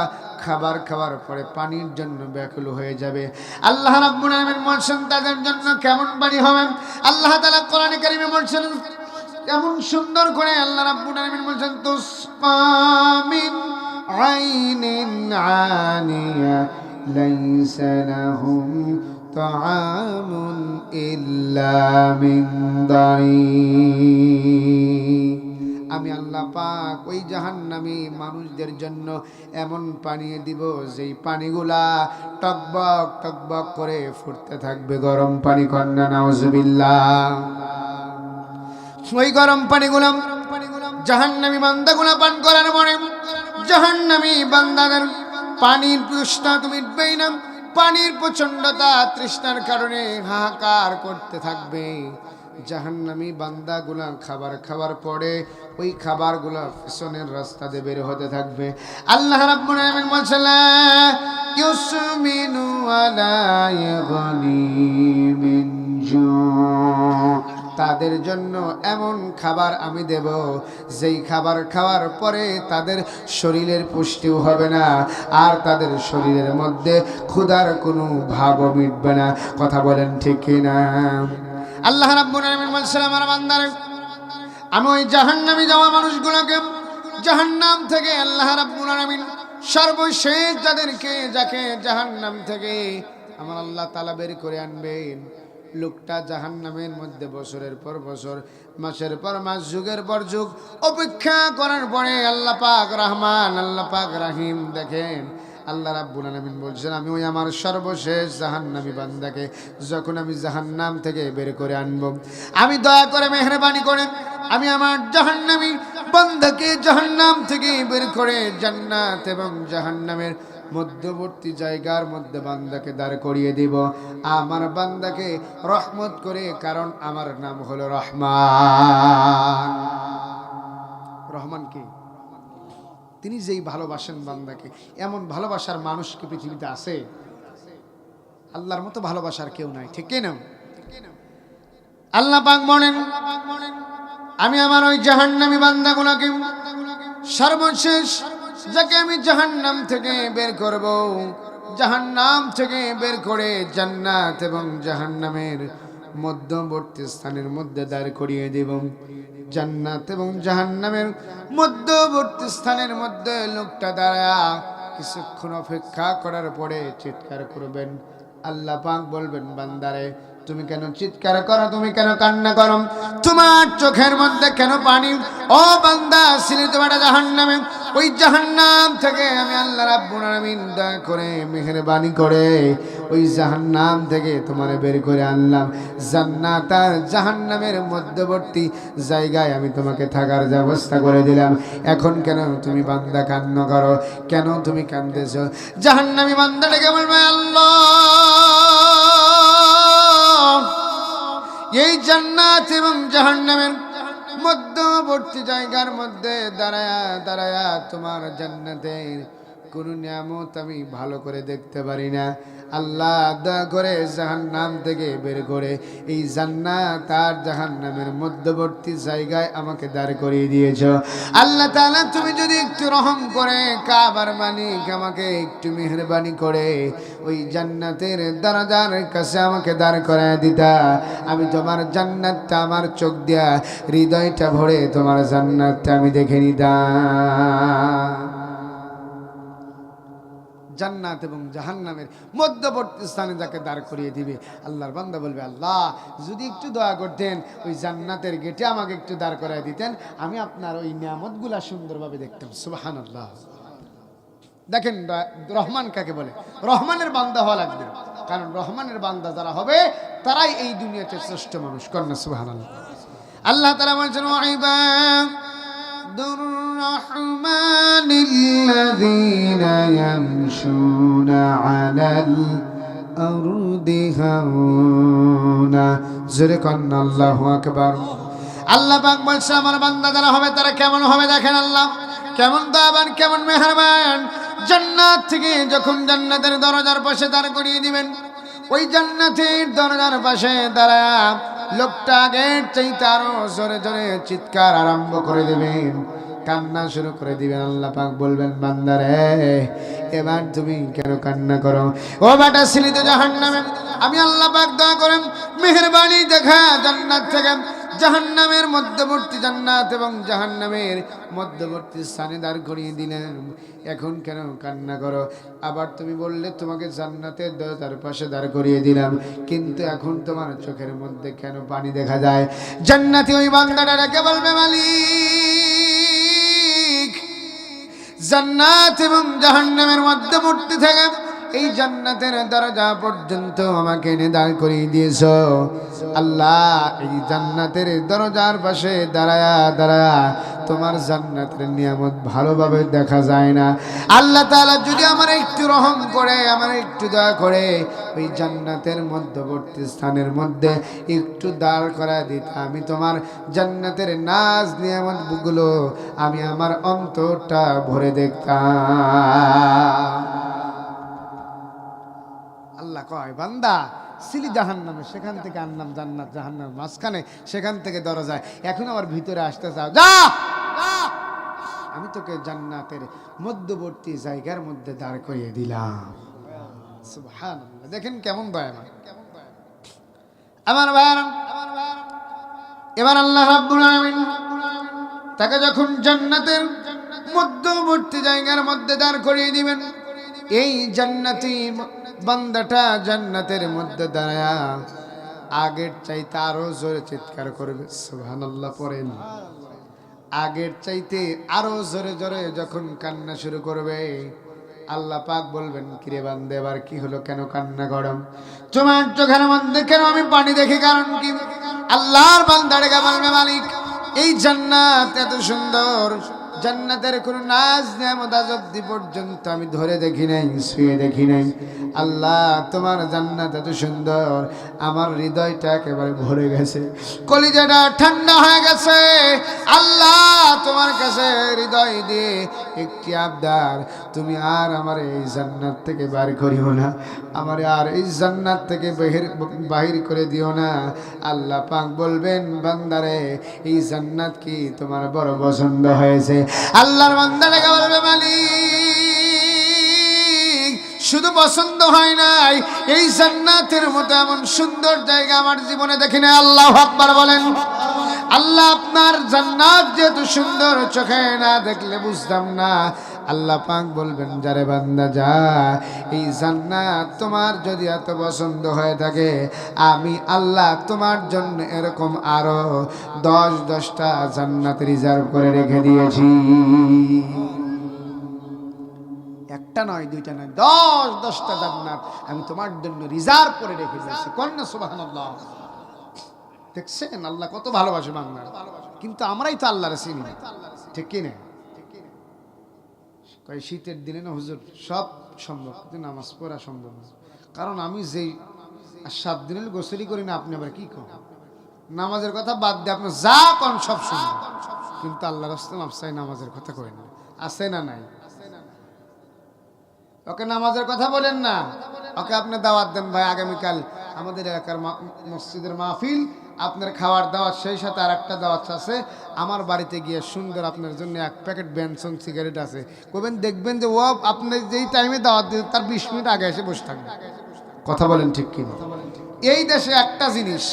খাবার খাওয়ার পরে পানির জন্য ব্যাকুল হয়ে যাবে। আল্লাহ রাব্বুল আলামিন বলছেন তাদের জন্য কেমন পানি হবে। আল্লাহ তাআলা কোরআনে কারীমে বলছেন এমন সুন্দর করে, আল্লাহ রাব্বুল আলামিন বলছেন তুসকা মিন আইনিন আনিয়া লাইসা লাহুম তাআমুন ইল্লা মিন দারি। আমি আল্লাহ পাক ওই জাহান্নামী মানুষদের জন্য এমন পানি দিব যেই পানিগুলা টকবক টকবক করে ফুটতে থাকবে, গরম পানি। কন্যা নাউজুবিল্লাহ। ওই গরম পানিগুলো জাহান্নামী বান্দাগুলো পান করার পরে জাহান্নামী বান্দাদের পানির তৃষ্ণা তো মিটবেই না, পানির প্রচন্ডতা তৃষ্ণার কারণে হাহাকার করতে থাকবে। জাহান্নামী বান্দাগুলা খাবার খাওয়ার পরে ওই খাবারগুলো পিছনের রাস্তা দিয়ে বের হতে থাকবে। আল্লাহ রাব্বুল আলামিন বলেন ইউসমিনু আলা ইয়াগনি মিন জু। তাদের জন্য এমন খাবার আমি দেব যেই খাবার খাওয়ার পরে তাদের শরীরের পুষ্টিও হবে না, আর তাদের শরীরের মধ্যে ক্ষুধার কোনো ভাবও মিটবে না। কথা বলেন ঠিক কিনা? আল্লাহ রাব্বুল আলামিন বলেন আমার বান্দারা আমি ওই জাহান্নামে যাওয়া মানুষগুলোকে জাহান্নাম থেকে আল্লাহ রাব্বুল আলামিন সর্বশেষ যাকে জাহান্নাম থেকে আমার আল্লাহ তাআলা বের করে আনবেন, লোকটা জাহান্নামের মধ্যে বছরের পর বছর, মাসের পর মাস, যুগের পর যুগ অপেক্ষা করার পরে আল্লাহ পাক রহমান, আল্লাহ পাক রহিম। দেখেন আল্লাহ রাব্বুল আলামিন বলছেন আমি ওই আমার সর্বশেষ জাহান্নামী বান্দাকে যখন আমি জাহান্নাম থেকে বের করে আনব, আমি দয়া করে মেহেরবানি করে আমি আমার জাহান্নামী বান্দাকে জাহান্নাম থেকে বের করে জান্নাত এবং জাহান্নামের মধ্যবর্তী জায়গার মধ্যে বান্দাকে দাঁড় করিয়ে দিব, আমার বান্দাকে রহমত করে, কারণ আমার নাম হলো রহমান। রহমান কি? তিনি যেই ভালোবাসেন বান্দাকে, এমন ভালোবাসার মানুষ কি পৃথিবীতে আছে? আল্লাহর মতো ভালোবাসার কেউ নাই, ঠিক না? আল্লাহ পাক বলেন আমি আমার ওই জাহান্নামী বান্দাগুলোকে সর্বশেষ যাকে আমি জাহান্নাম থেকে বের করব, জাহান্নাম থেকে বের করে জান্নাত এবং জাহান্নামের মধ্যবর্তী স্থানের মধ্যে দাঁড় করিয়ে দেব। জান্নাত এবং জাহান্নামের মধ্যবর্তী স্থানের মধ্যে লোকটা দাঁড়া কিছুক্ষণ অপেক্ষা করার পরে চিৎকার করবেন। আল্লাহ পাক বলবেন, বান্দারে তুমি কেন চিৎকার করো, তুমি কেন কান্না করো, তোমার চোখের মধ্যে কেন পানি? ও বান্দা, ছিলে তোমার জাহান্নামে, ওই জাহান্নাম থেকে আমি আল্লাহ রাব্বুল আলামিন দয়া করে মেহেরবানি করে ওই জাহান্নাম থেকে তোমারে বের করে আনলাম। জান্নাত আর জাহান্নামের মধ্যবর্তী জায়গায় আমি তোমাকে থাকার ব্যবস্থা করে দিলাম। এখন কেন তুমি বান্দা কান্না করো, কেন তুমি কাঁদতেছো? জাহান্নামী বান্দাটাকে বলবে, আল্লাহ এই জান্নাত এবং জাহান্নামের মধ্যবর্তী জায়গার মধ্যে দাঁড়ায়া দাঁড়ায়া তোমার জান্নাতের কোন নিয়ামত আমি ভালো করে দেখতে পারি না। আল্লাহ দয়া করে জাহান্নাম থেকে বের করে এই জান্নাত আর জাহান্নামের মধ্যবর্তী জায়গায় আমাকে দাঁড় করিয়ে দিয়েছো। আল্লাহ তাআলা তুমি যদি একটু রহম করে কাবার মালিক আমাকে একটু মেহেরবানি করে ওই জান্নাতের দরজার কাছে আমাকে দাঁড় করায় দিতা, আমি তোমার জান্নাতটা আমার চোখ দিয়া হৃদয়টা ভরে তোমার জান্নাতটা আমি দেখে নিতাম। জান্নাত এবং জাহান্নামের মধ্যবর্তী স্থানে যাকে দাঁড় করিয়ে দিবে, আল্লাহর বান্দা বলবে, আল্লাহ যদি একটু দয়া করতেন ওই জান্নাতের গেটে আমাকে একটু দাঁড় করায় দিতেন, আমি আপনার ওই নিয়ামতগুলা সুন্দরভাবে দেখতাম। সুবহানাল্লাহ। দেখেন রহমান কাকে বলে? রহমানের বান্দা হওয়া লাগবে, কারণ রহমানের বান্দা যারা হবে তারাই এই দুনিয়াতে শ্রেষ্ঠ মানুষ। কন্যা সুবহানাল্লাহ। আল্লাহ তাআলা বলেছেন, الرحمن الذين يمشون على الأرض هونا। زرقنا الله أكبر। আল্লাহ পাক বলছে, আমার বান্দা যারা হবে তারা কেমন হবে দেখেন। আল্লাহ কেমন দয়াবান, কেমন মেহেরবান। জান্নাত থেকে যখন জান্নাতের দরজার পাশে দাঁড় করিয়ে দিবেন, ওই জান্নাতের দরজার পাশে দাঁড়া লোকটা আগের চাইতে আরো জোরে জোরে চিৎকার আরম্ভ করে দেবেন, কান্না শুরু করে দিবেন। আল্লাহ পাক বলবেন, বান্দারে এবার তুমি কেন কান্না করো? ও বেটা ছিলি তো জাহান্নামে, আমি আল্লাহ পাক দয়া করেন মেহেরবানি দেখা জান্নাত থেকে জাহান্নামের মধ্যবর্তী জান্নাত এবং জাহান্নামের মধ্যবর্তী স্থানে দাঁড় করিয়ে দিলেন, এখন কেন কান্না করো? আবার তুমি বললে তোমাকে জান্নাতের দরজার পাশে দাঁড় করিয়ে দিলাম, কিন্তু এখন তোমার চোখের মধ্যে কেন পানি দেখা যায়? জান্নাতি ওই বান্দাটাকে বলবে, মালিক জান্নাত এবং জাহান্নামের মধ্যবর্তী থেকে এই জান্নাতের দরজা পর্যন্ত আমাকে এনে দাঁড় করিয়ে দিয়েছ। আল্লাহ এই জান্নাতের দরজার পাশে দাঁড়ায়া দাঁড়ায়া তোমার জান্নাতের নিয়ামত ভালোভাবে দেখা যায় না। আল্লাহ তাআলা যদি আমার একটু রহম করে, আমার একটু দয়া করে ওই জান্নাতের মধ্যবর্তী স্থানের মধ্যে একটু দাঁড় করা দিত, আমি তোমার জান্নাতের নাজ নিয়ামতগুলো আমি আমার অন্তরটা ভরে দেখতাম। আল্লাহ কয়, বান্দা ছিলি জাহান্নামে, সেখান থেকে আনলাম জান্নাত, জাহান্নামের মাঝখানে, সেখান থেকে দরজায়, এখন আবার ভিতরে আসতে চাও, যা আমি তোকে জান্নাতের মধ্যবর্তী জায়গার মধ্যে দাঁড় করিয়ে দিলাম। সুবহানাল্লাহ। দেখেন কেমন দয়াবান আমার ভাইরা। এবার আল্লাহ রাব্বুল আলামিন তাকে যখন জান্নাতের মধ্যবর্তী জায়গার মধ্যে দাঁড় করিয়ে দিবেন, এই জান্নাতি বান্দাটা জান্নাতের মধ্যে দাঁড়ায়া আগের চাইতে আরো জোরে চিৎকার করবে। সুবহানাল্লাহ পড়েন। আগের চাইতে আরো জোরে জোরে যখন কান্না শুরু করবে, আল্লাহ পাক বলবেন, কিরে বান্দা এবার কি হলো, কেন কান্না করো? তোমার চোখের মধ্যে কেন আমি পানি দেখি, কারণ কি? আল্লাহর বান্দাটাকে বলবে, মালিক এই জান্নাত এত সুন্দর, জান্নাতের কোন নাজ নিয়ামত আজ অবধি পর্যন্ত আমি ধরে দেখি নাই, ছুঁয়ে দেখি নাই। আল্লাহ তোমার জান্নাত এত সুন্দর, আমার হৃদয়টা একেবারে ভরে গেছে, কলিজাটা ঠান্ডা হয়ে গেছে। আল্লাহ তোমার কাছে হৃদয় দিয়ে একটি আবদার, তুমি আর আমার এই জান্নাত থেকে বার করিও না, আমার আর এই জান্নাত থেকে বাহির করে দিও না। আল্লাহ পাক বলবেন, বান্দারে এই জান্নাত কি তোমার বড় পছন্দ হয়েছে? আল্লাহর বান্দাটাকে বলবে, মালিক শুধু পছন্দ হয় নাই, এই জান্নাতের মতো এমন সুন্দর জায়গা আমার জীবনে দেখি না। আল্লাহু আকবার বলেন। আল্লাহ আপনার জান্নাত যেহেতু সুন্দর, চোখে না দেখলে বুঝতাম না। আল্লাহ পাক বলবেন, যারে বান্দা যা, এই জান্নাত তোমার যদি এত পছন্দ হয়ে থাকে, আমি আল্লাহ তোমার জন্য এরকম আরো 10টা জান্নাত রিজার্ভ করে রেখে দিয়েছি। একটা নয়, দুইটা নয়, 10টা জান্নাত আমি তোমার জন্য রিজার্ভ করে রেখে দিয়েছি। কন্যা সুবহানাল্লাহ। দেখছেন আল্লাহ কত ভালোবাসে বান্দা, কিন্তু আমরাই তো আল্লাহর চিনি না, ঠিক কি না? শীতের দিনে না হুজুর সব সম্ভব, কিন্তু নামাজ পড়া সম্ভব না। কারণ আমি যেই 7 দিনের গোসলই করি না, আপনি আবার কি করেন? নামাজের কথা বাদ দিয়ে আপনি যা করেন সব শুনবেন, কিন্তু আল্লাহর রাস্তায় মাপ চাই, নামাজের কথা করেন না। আছে না নাই? ওকে নামাজের কথা বলেন না, ওকে আপনি দাওয়াত দেন, ভাই আগামীকাল আমাদের এলাকার মসজিদের মাহফিল, আপনার খাওয়ার দাওয়াত, সেই সাথে আর একটা দাওয়াত আছে, আমার বাড়িতে গিয়ে সুন্দর আপনার জন্য 1 প্যাকেট বেনসন সিগারেট আছে, কবেন দেখবেন যে ও আপনি যেই টাইমে দাওয়াত দিন তার 20 মিনিট আগে এসে বসে থাকবে। কথা বলেন ঠিক কিনা? এই দেশে একটা জিনিস,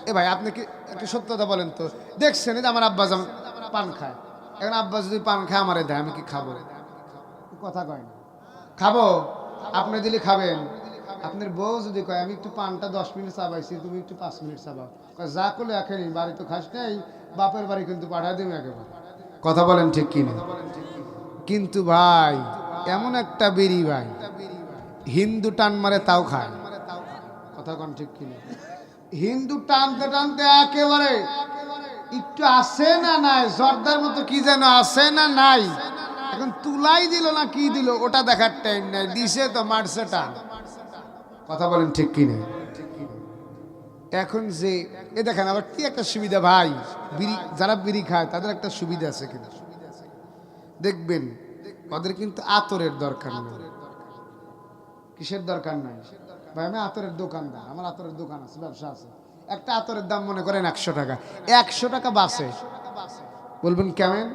এ ভাই আপনি কি একটু সত্যতা বলেন তো, দেখছেন যে আমার আব্বা যেমন পান খায়, এখন আব্বা যদি পান খায় আমারে দেয়, আমি কি খাবো? কথা কয় না, খাবো? আপনি দিলে খাবেন। আপনার বউ যদি কয় আমি একটু পানটা 10 মিনিট চাবাইছি, তুমি একটু 5 মিনিট চাবাও, যা করলে এখনই বাড়ি তো খাস নাই, বাপের বাড়ি কিন্তু পাঠাই দেবে একেবারে। কথা বলেন ঠিক কিনা? কিন্তু ভাই এমন একটা বিড়ি ভাই হিন্দু টান মারে তাও খায়। কথা কন ঠিক কিনা? হিন্দু টানতে টানতে একেবারে একটু আছে না নাই, জর্দার মতো কি যেন আছে না নাই, এখন তুলাই দিল না কি দিল ওটা দেখার টাইম নাই, দিছে তো মারছে টান। কথা বলেন ঠিক কিনা? এখন যে এ দেখেন আবার কি একটা সুবিধা ভাই, বিড়ি যারা বিড়ি খায় তাদের একটা সুবিধা আছে, কিন্তু দেখবেন ওদের কিন্তু আতরের দরকার নেই। কিসের দরকার নাই ভাই? আমি আতরের দোকানদার, আমার আতরের দোকান আছে, ব্যবসা আছে। একটা আতরের দাম মনে করেন 100 টাকা, 100 টাকা বাঁচে। বলবেন কেমন?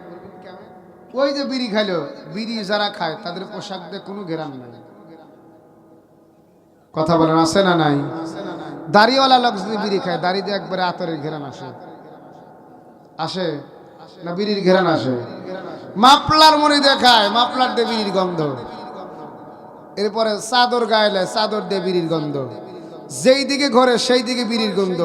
ওই যে বিড়ি খাইলো, বিড়ি যারা খায় তাদের পোশাক দিয়ে কোনো ঘেরান নাই। কথা বলেন আছে না নাই? দাড়িওয়ালা লোক যদি বিড়ি খায়, দাড়ি দিয়ে একবারে আতরের ঘেরান আসে, আসে না বিড়ির ঘেরান আসে? মাপলার মনে দেখায়, মাপলার দিয়ে বিড়ির গন্ধ। এরপরে চাদর গায়েলে, চাদর দিয়ে বিড়ির গন্ধ, যেই দিকে ঘরে সেই দিকে বিড়ির গন্ধ।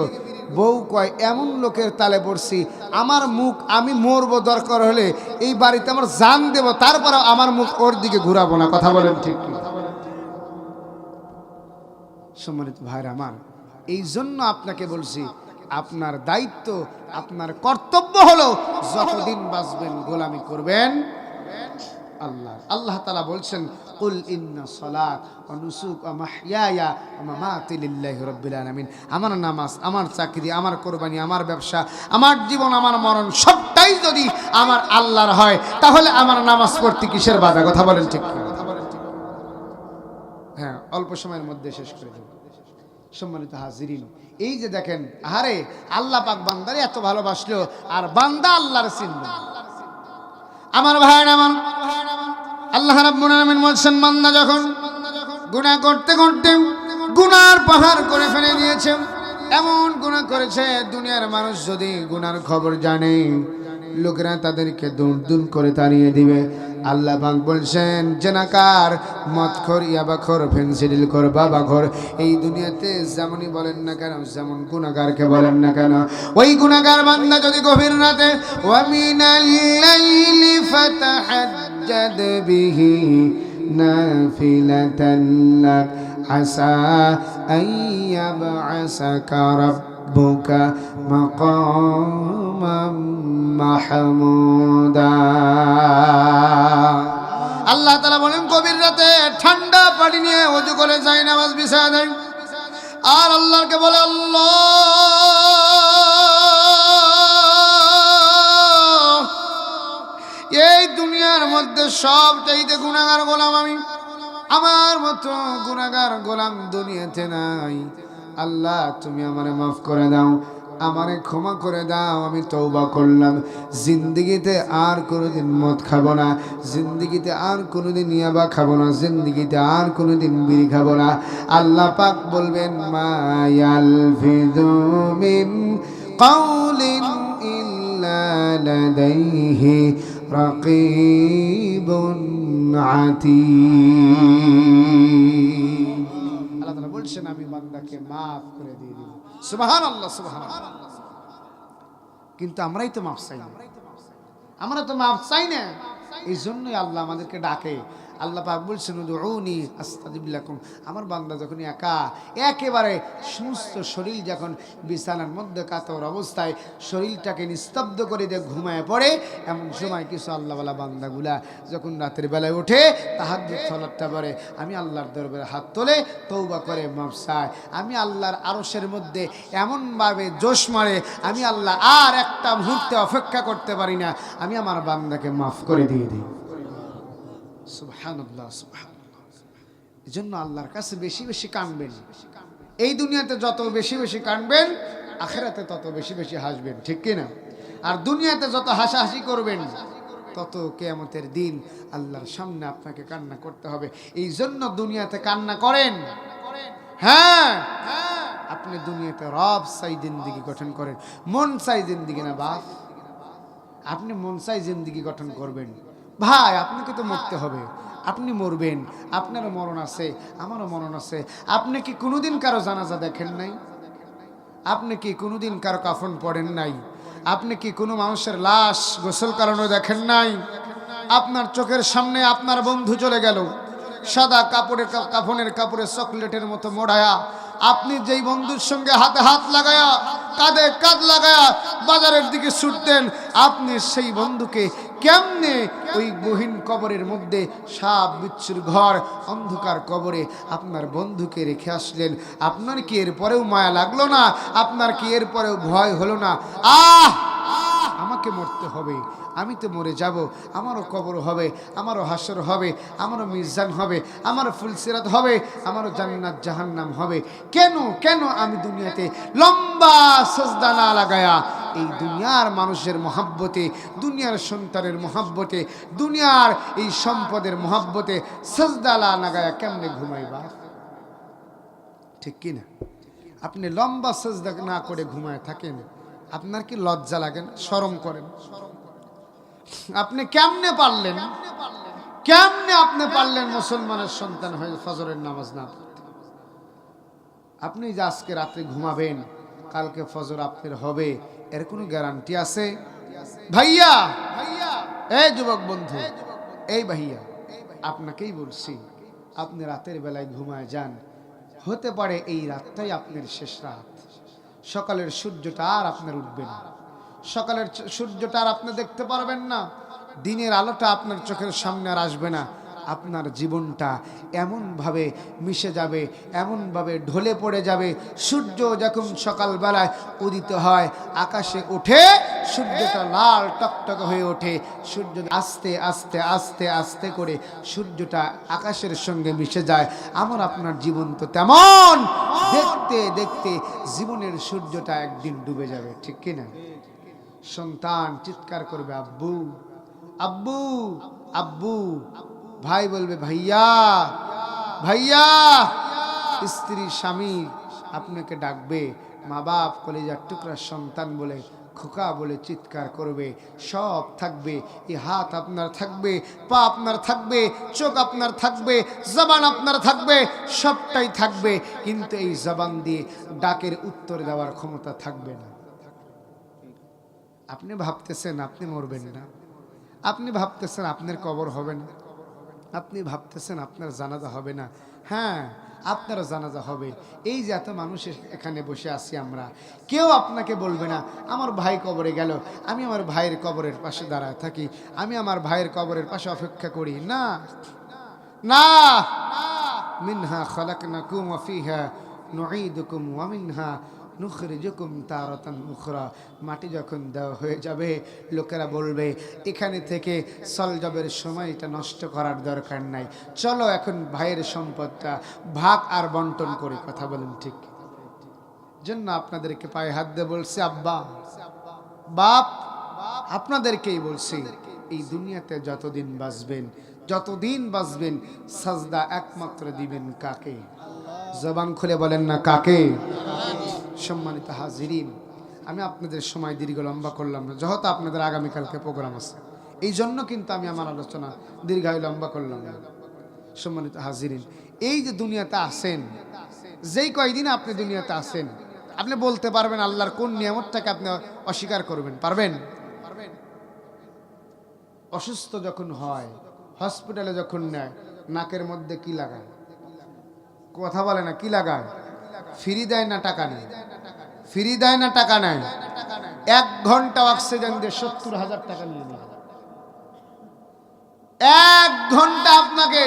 বউ কয় এমন লোকের তালে পড়ছি, আমার মুখ আমি মরবো, দরকার হলে এই বাড়িতে আমার জান দেব, তারপরে আমার মুখ ওর দিকে ঘুরাবো না। কথা বলেন ঠিক কি? সম্মানিত ভাইরা আমার, এই জন্য আপনাকে বলছি, আপনার দায়িত্ব, আপনার কর্তব্য হলো যতদিন বাঁচবেন গোলামি করবেন আল্লাহ। আল্লাহ তাআলা বলছেন, কুল ইন্না সালাত ওয়া নুসুক ওয়া মাহইয়ায়া ওয়া মামাতি লিল্লাহি রাব্বিল আলামিন। আমার নামাজ, আমার চাকরি, আমার কোরবানি, আমার ব্যবসা, আমার জীবন, আমার মরণ সবটাই যদি আমার আল্লাহর হয়, তাহলে আমার নামাজ পড়তে কিসের বাধা? কথা বলেন ঠিক কি? হ্যাঁ, অল্প সময়ের মধ্যে শেষ করে দেব। সম্মানিত হাজিরিন, এই যে দেখেন, আরে আল্লাহ পাক বান্দারে এত ভালোবাসলো, আর বান্দা আল্লাহর চিনল। আমার ভাইরা, আমার আল্লাহ রাব্বুল আলামিন বলছেন, বান্দা যখন গুনাহ করতে করতে গুনার পাহাড় করে ফেলে দিয়েছে, এমন গুনাহ করেছে দুনিয়ার মানুষ যদি গুনার খবর জানে, লোকেরা তাদেরকে দূর দূর করে তাড়িয়ে দিবে। আল্লাহ পাক বলছেন, জেনাকার, মদখোর, ইয়াবাখোর, ফেন্সিডিলখোর, বাবাখোর, এই দুনিয়াতে যেমনই বলেন না কেন, যেমন গুনাহগারকে বলেন না কেন, ওই গুনাহগার বান্দা যদি গভীর রাতে ওয়া মিনাল লাইলি ফাতাহাজ্জাদ বিহি নাফিলাতান লাক আসা আইয়াবআসাকা রাব্বুকা মাকামাম মাহমুদা। আল্লাহ তাআলা বলেন, গভীর রাতে ঠান্ডা পানি নিয়ে ওযু করে যায় নামাজ বিছায়া দেয়, আর আল্লাহকে বলে, আল্লাহ, এই দুনিয়ার মধ্যে সবচাইতে গুনাহগার গোলাম আমি, আমার মতো গুনাহগার গোলাম দুনিয়াতে নাই। আল্লাহ তুমি আমারে মাফ করে দাও। আমারে ক্ষমা করে দাও, আমি তওবা করলাম, জিন্দেগিতে আর কোনোদিন মদ খাবো না, জিন্দেগিতে আর কোনোদিন ইয়াবা খাবো না, জিন্দেগিতে আর কোনোদিন বিড়ি খাবো না। আল্লাহ পাক বলবেন মা ইয়ালফিযু মিন কাউলিন ইল্লা লাদাইহি রাকীবুন আতীদ। আল্লাহ তাআলা বলছেন আমি বান্দাকে maaf করে দিয়ে দিব। সুবহানাল্লাহ, সুবহানাল্লাহ। কিন্তু আমরাই তো মাফ চাই না, আমরা তো মাফ চাই না। এই জন্যই আল্লাহ আমাদেরকে ডাকে। আল্লাহ পাক বলছেন উদউনি আস্তাজিব লাকুম। আমার বান্দা যখন একা একেবারে সমস্ত শরীর যখন বিছানার মধ্যে কাতর অবস্থায় শরীরটাকে নিস্তব্ধ করে দিয়ে ঘুমায় পড়ে, এমন সময় কিছু আল্লাহওয়ালা বান্দাগুলা যখন রাতের বেলায় ওঠে তাহাজ্জুদ সালাতটা পড়ে, আমি আল্লাহর দরবারে হাত তোলে, তওবা করে মাফ চায়, আমি আল্লাহর আরশের মধ্যে এমনভাবে জোশ মারে, আমি আল্লাহ আর একটা মুহূর্তে অপেক্ষা করতে পারি না, আমি আমার বান্দাকে মাফ করে দিয়ে দিই। সুবহানাল্লাহ, সুবহানাল্লাহ। এজন্য আল্লাহর কাছে বেশি বেশি কাঁদবেন। এই দুনিয়াতে যত বেশি বেশি কাঁদবেন, আখিরাতে তত বেশি বেশি হাসবেন, ঠিক কি না? আর দুনিয়াতে যত হাসাহাসি করবেন, তত কিয়ামতের দিন আল্লাহর সামনে আপনাকে কান্না করতে হবে। এই জন্য দুনিয়াতে কান্না করেন। হ্যাঁ, আপনি দুনিয়াতে রব চাই জিন্দেগি গঠন করেন, মন চাই জিন্দেগি না বাপ। আপনি মন চাই জিন্দেগি গঠন করবেন ভাই, আপনাকে তো মরতে হবে, আপনি মরবেন, আপনারও মরণ আছে, আমারও মরণ আছে। আপনি কি কোনোদিন কারো জানাজা দেখেন নাই? আপনি কি কোনোদিন কারো কাফন পড়েন নাই? আপনি কি কোনো মানুষের লাশ গোসল করানো দেখেন নাই? আপনার চোখের সামনে আপনার বন্ধু চলে গেল, সাদা কাপড়ের কাফনের কাপড়ে চকলেটের মতো মোড়ায়া, আপনি যেই বন্ধুর সঙ্গে হাতে হাত লাগায়া কাঁধে কাঁধ লাগায়া বাজারের দিকে ছুটতেন, আপনি সেই বন্ধুকে কেমনে ওই গহীন কবরের মধ্যে সাপ বিচ্ছুর ঘর অন্ধকার কবরে আপনার বন্ধুকে রেখে আসলেন? আপনার কি এরপরেও মায়া লাগলো না? আপনার কি এরপরেও ভয় হলো না? আমাকে মরতে হবে, আমি তো মরে যাব, আমারও কবর হবে, আমারও হাসর হবে, আমারও মিজান হবে, আমারও ফুলসিরাত হবে, আমারও জান্নাত জাহান্নাম হবে। কেন কেন আমি দুনিয়াতে লম্বা সাজদা না লাগায়া এই দুনিয়ার মানুষের মহাব্বতে, দুনিয়ার সন্তানের মহাব্বতে, দুনিয়ার এই সম্পদের মহাব্বতে সাজদা না লাগায়া কেমনে ঘুমাইবা? ঠিক কি না? আপনি লম্বা সাজদা না করে ঘুমায় থাকেন, আপনার কি লজ্জা লাগে না? শরম করেন? আপনি কেমনে পারলেন, কেমনে আপনি পারলেন মুসলমানের সন্তান হয়ে ফজরের নামাজ না পড়তে? আপনি যে আজকে রাত্রে ঘুমাবেন, কালকে ফজর আপনার হবে, এর কোনো গ্যারান্টি আছে? ভাইয়া, এই যুবক বন্ধু, এই ভাইয়া, আপনাকেই বলছি, আপনি রাতের বেলায় ঘুমায় যান, হতে পারে এই রাতটাই আপনার শেষ রাত। সকালের সূর্যটা আর আপনার উঠবে না, সকালের সূর্যটা আর আপনি দেখতে পারবেন না, দিনের আলোটা আপনার চোখের সামনে আর আসবে না। আপনার জীবনটা এমনভাবে মিশে যাবে, এমনভাবে ঢলে পড়ে যাবে। সূর্য যখন সকালবেলায় উদিত হয়, আকাশে ওঠে, সূর্যটা লাল টকটক হয়ে ওঠে, সূর্য আস্তে আস্তে আস্তে আস্তে করে সূর্যটা আকাশের সঙ্গে মিশে যায়। আমার আপনার জীবন তো তেমন, দেখতে দেখতে জীবনের সূর্যটা একদিন ডুবে যাবে, ঠিক কিনা? সন্তান চিৎকার করবে আব্বু আব্বু আব্বু, ভাই বলবে ভাইয়া ভাইয়া, স্ত্রী স্বামী আপনাকে ডাকবে, মা বাপ কলেজার টুকরা সন্তান বলে খোকা বলে চিৎকার করবে। সব থাকবে, এই হাত আপনার থাকবে, পা আপনার থাকবে, চোখ আপনার থাকবে, জবান আপনার থাকবে, সবটাই থাকবে, কিন্তু এই জবান দিয়ে ডাকের উত্তর দেওয়ার ক্ষমতা থাকবে না। আপনি ভাবতেছেন আপনি মরবেন না, আপনি ভাবতেছেন আপনার কবর হবে না, আপনি ভাবতেছেন আপনার জানাজা হবে না। হ্যাঁ, আপনারও জানাজা হবে। এই যে এত মানুষ এখানে বসে আছি আমরা, কেউ আপনাকে বলবে না আমার ভাই কবরে গেল, আমি আমার ভাইয়ের কবরের পাশে দাঁড়ায় থাকি, আমি আমার ভাইয়ের কবরের পাশে অপেক্ষা করি। না না, মিনহা খালাকনাকুম ওয়া ফিহা নুঈদুকুম ওয়া মিনহা নুখরিজুকুম তারাতান উখরা। মাটি যখন দেওয়া হয়ে যাবে, লোকেরা বলবে এখানে থেকে সলজবের সময়টা নষ্ট করার দরকার নাই, চলো এখন ভাইয়ের সম্পদটা ভাগ আর বন্টন করে। কথা বলেন ঠিক? জন্য আপনাদেরকে পায়ে হাত দিয়ে বলছি, আব্বা বাপ, আপনাদেরকেই বলছি, এই দুনিয়াতে যতদিন বাঁচবেন সাজদা একমাত্র দিবেন কাকে? জবান খুলে বলেন না কাকে? সম্মানিত হাজিরিন, আমি আপনাদের সময় দীর্ঘ লম্বা করলাম না, যেহেতু আপনাদের আগামীকালকে প্রোগ্রাম আছে, এই জন্য কিন্তু আমি আমার আলোচনা দীর্ঘায়ু লম্বা করলাম না। সম্মানিত হাজিরিন, এই যে দুনিয়াতে আছেন, যেই কয়দিন আপনি দুনিয়াতে আছেন, আপনি বলতে পারবেন আল্লাহর কোন নিয়ামতটাকে আপনি অস্বীকার করবেন? পারবেন? অসুস্থ যখন হয়, হসপিটালে যখন নেয়, নাকের মধ্যে কি লাগায়? কথা বলে না, কি লাগায়? ফ্রি দেয় না টাকা নেয়? ফ্রি দেয় না টাকা নেয়? 1 ঘন্টা অক্সিজেন দিয়ে 70,000 টাকা নিয়ে নেয়। 1 ঘন্টা আপনাকে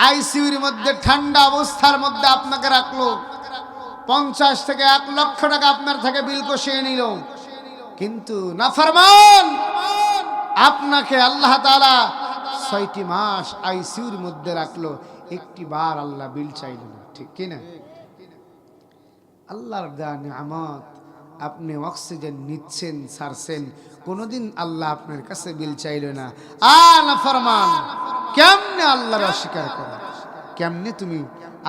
আইসিইউর মধ্যে ঠান্ডা অবস্থার মধ্যে আপনাকে রাখলো, 50 থেকে 1 লক্ষ টাকা আপনার থেকে বিল কষিয়ে নিল, কিন্তু নাফরমান আপনাকে আল্লাহ তাআলা 6টি মাস আইসিইউর মধ্যে রাখলো, একটি বার আল্লাহ বিল চাইল না। ঠিক কি না? আল্লাহর দেওয়া নিয়ামত, আপনি অক্সিজেন নিচ্ছেন, ছাড়ছেন, কোনোদিন আল্লাহ আপনার কাছে বিল চাইল না। নাফরমান, কেমনে আল্লাহর অস্বীকার করো? কেমনে তুমি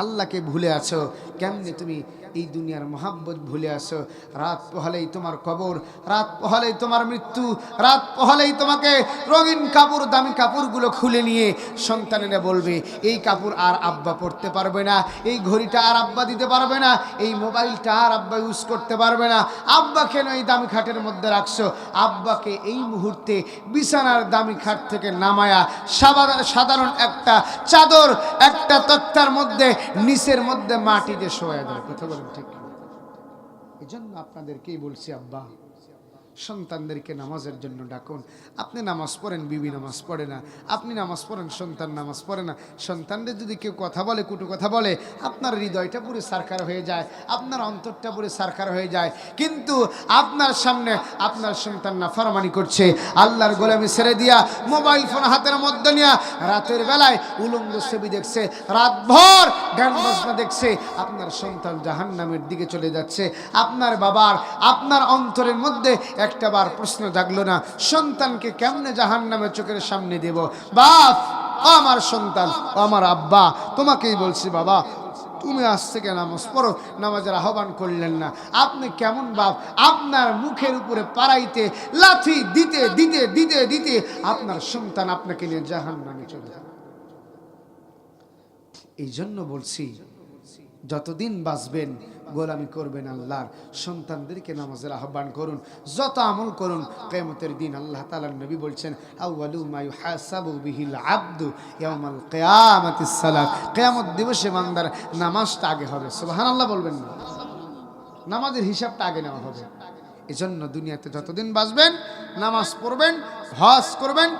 আল্লাহকে ভুলে আছো? কেমনে তুমি এই দুনিয়ার মহাব্বত ভুলে আছো? রাত পোহালেই তোমার কবর, রাত পোহালেই তোমার মৃত্যু, রাত পোহালেই তোমাকে রঙিন কাপড়, দামি কাপড়গুলো খুলে নিয়ে সন্তানেরা বলবে এই কাপড় আর আব্বা পরতে পারবে না, এই ঘড়িটা আর আব্বা দিতে পারবে না, এই মোবাইলটা আর আব্বা ইউজ করতে পারবে না। আব্বা কেন এই দামি খাটের মধ্যে রাখছো? আব্বাকে এই মুহূর্তে বিছানার দামি খাট থেকে নামায়া সাধারণ একটা চাদর, একটা তক্তার মধ্যে নিচের মধ্যে মাটিতে শোয়া দেয়। কথা বলেন ঠিক? এই জন্য আপনাদেরকেই বলছি, আব্বা সন্তানদেরকে নামাজের জন্য ডাকুন। আপনি নামাজ পড়েন, বিবি নামাজ পড়ে না, আপনি নামাজ পড়েন, সন্তান নামাজ পড়ে না। সন্তানদের যদি কেউ কথা বলে, কুটু কথা বলে, আপনার হৃদয়টা পুরো সারকার হয়ে যায়, আপনার অন্তরটা পুরো সারকার হয়ে যায়। কিন্তু আপনার সামনে আপনার সন্তান নাফরমানি করছে, আল্লাহর গোলামি ছেড়ে দিয়া মোবাইল ফোন হাতের মধ্যে নিয়ে রাতের বেলায় উলঙ্গ ছবি দেখছে, রাতভর গান বাজনা দেখছে, আপনার সন্তান জাহান্নামের দিকে চলে যাচ্ছে। আপনার বাবার, আপনার অন্তরের মধ্যে একটা বার প্রশ্ন জাগলো না, সন্তানকে কেমনে জাহান্নামের চোখের সামনে দেব? বাপ, আমার সন্তান, আমার আব্বা, তোমাকেই বলছি বাবা, তুমি আজ থেকে নামাজ পড়ো। নামাজের আহ্বান করলেন না, আপনি কেমন বাপ? আপনার মুখের উপরে পাড়াইতে লাথি দিতে দিতে দিতে দিতে আপনার সন্তান আপনাকে নিয়ে জাহান্নামে চলে যাবে। এই জন্য বলছি, যতদিন বাঁচবেন গোলামি করবেন আল্লাহর, সন্তানদেরকে নামাজের আহ্বান করুন, যত আমল করুন। কিয়ামতের দিন আল্লাহ তাআলার নবী বলছেন, আউয়ালু মা ইউহাসাবু বিহিল আবদু ইয়াউমাল কিয়ামাতিস সালাত। কিয়ামত দিবসে বান্দার নামাজটা আগে হবে। সুবহানাল্লাহ বলবেন না? নামাজের হিসাবটা আগে নেওয়া হবে। এজন্য দুনিয়াতে যতদিন বাঁচবেন নামাজ পড়বেন, হজ করবেন,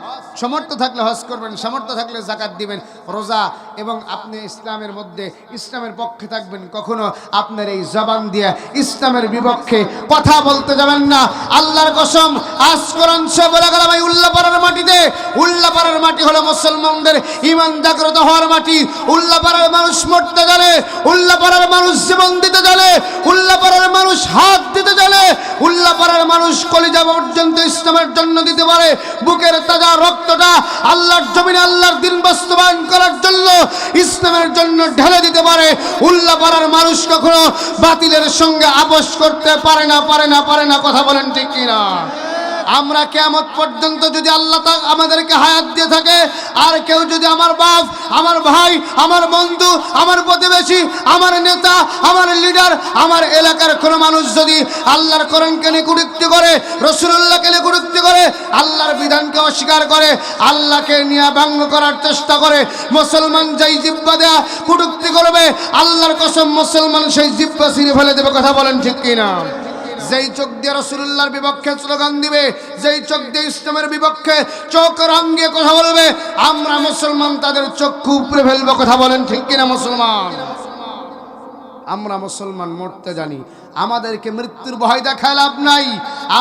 সামর্থ্য থাকলে হজ করবেন, সামর্থ্য থাকলে যাকাত দিবেন, রোজা, এবং আপনি ইসলামের মধ্যে ইসলামের পক্ষে থাকবেন। কখনো আপনার এই জবান দিয়ে ইসলামের বিপক্ষে কথা বলতে যাবেন না। আল্লাহর কসম, আজ কোরআন সে বলে গেল, ভাই উল্লাপাড়ার মাটিতে, উল্লাপাড়ার মাটি হলো মুসলমানদের ঈমান জাগ্রত হওয়ার মাটি। উল্লাপাড়ার মানুষ মরতে জানে, উল্লাপাড়ার মানুষ জীবন দিতে জানে, উল্লাপাড়ার মানুষ হাত দিতে জানে, উল্লাপাড়ার মানুষ কলিজা পর্যন্ত ইসলামের জন্য দিতে পারে। বুকের তাজা রক্তটা আল্লাহর জমিনে আল্লাহর দ্বীন বাস্তবায়ন করার জন্য, ইসলামের জন্য ঢেলে দিতে পারে। উল্লাপাড়ার মানুষ কখনো বাতিলের সঙ্গে আপোষ করতে পারে না, পারে না, পারে না। কথা বলেন ঠিক কিনা? আমরা কিয়ামত পর্যন্ত যদি আল্লাহ আমাদেরকে হায়াত দিয়ে থাকে, আর কেউ যদি আমার বাপ, আমার ভাই, আমার বন্ধু, আমার প্রতিবেশী, আমার নেতা, আমার লিডার, আমার এলাকার কোনো মানুষ যদি আল্লাহর কোরআনকে নিয়ে কটূক্তি করে, রাসূলুল্লাহকে নিয়ে কটূক্তি করে, আল্লাহর বিধানকে অস্বীকার করে, আল্লাহকে নিয়ে ব্যঙ্গ করার চেষ্টা করে, মুসলমান যেই জিহ্বা দেয়া কটূক্তি করবে, আল্লাহর কসম মুসলমান সেই জিহ্বা ছিঁড়ে ফেলে দেবে। কথা বলেন ঠিক কিনা? যেই চোখ দিয়ে রাসূলুল্লাহর বিপক্ষে স্লোগান দিবে, যেই চোখ দিয়ে ইসলামের বিপক্ষে চোখ রাঙিয়ে কথা বলবে, আমরা মুসলমান তাদের চক্ষু উপরে ফেলবো। কথা বলেন ঠিক কিনা? মুসলমান, আমরা মুসলমান মরতে জানি, আমাদেরকে মৃত্যুর ভয় দেখায় লাভ নাই,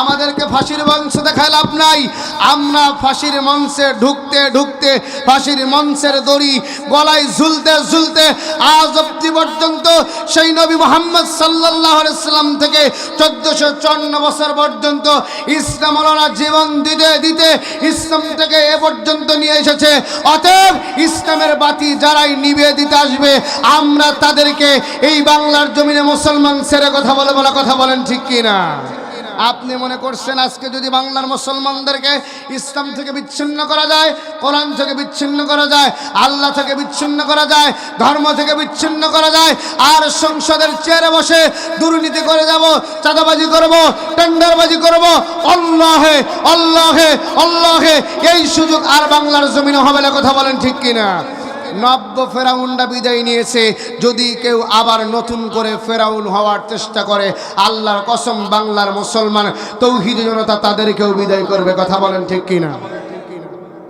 আমাদেরকে ফাঁসির মঞ্চ দেখায় লাভ নাই। আমরা ফাঁসির মঞ্চে ঢুকতে ঢুকতে, ফাঁসির মঞ্চের দড়ি গলায় ঝুলতে ঝুলতে আজ অবধি পর্যন্ত সেই নবী মুহাম্মদ সাল্লাল্লাহু আলাইহি সাল্লাম থেকে 1454 বছর পর্যন্ত ইসলাম ওনারা জীবন দিতে দিতে ইসলাম থেকে এ পর্যন্ত নিয়ে এসেছে। অতএব ইসলামের বাতি যারাই নিভিয়ে দিতে আসবে, আমরা তাদেরকে এই বাংলার জমিনে মুসলমান ছেড়ে কথা বলেন ঠিক কিনা? আপনি মনে করছেন আজকে যদি বাংলার মুসলমানদেরকে ইসলাম থেকে বিচ্ছিন্ন করা যায়, কোরআন থেকে বিচ্ছিন্ন করা যায়, আল্লাহ থেকে বিচ্ছিন্ন করা যায়, ধর্ম থেকে বিচ্ছিন্ন করা যায়, আর সংসদের চেয়ারে বসে দুর্নীতি করে যাব, চাঁদাবাজি করব, টেন্ডারবাজি করব, আল্লাহে আল্লাহে আল্লাহে, এই সুযোগ আর বাংলার জমিনে হবে না? কথা বলেন ঠিক কিনা? নব্য ফেরাউনটা বিদায় নিয়েছে, যদি কেউ আবার নতুন করে ফেরাউন হওয়ার চেষ্টা করে, আল্লাহর কসম বাংলার মুসলমান তৌহিদি জনতা তাদেরকেও বিদায় করবে। কথা বলেন ঠিক কিনা?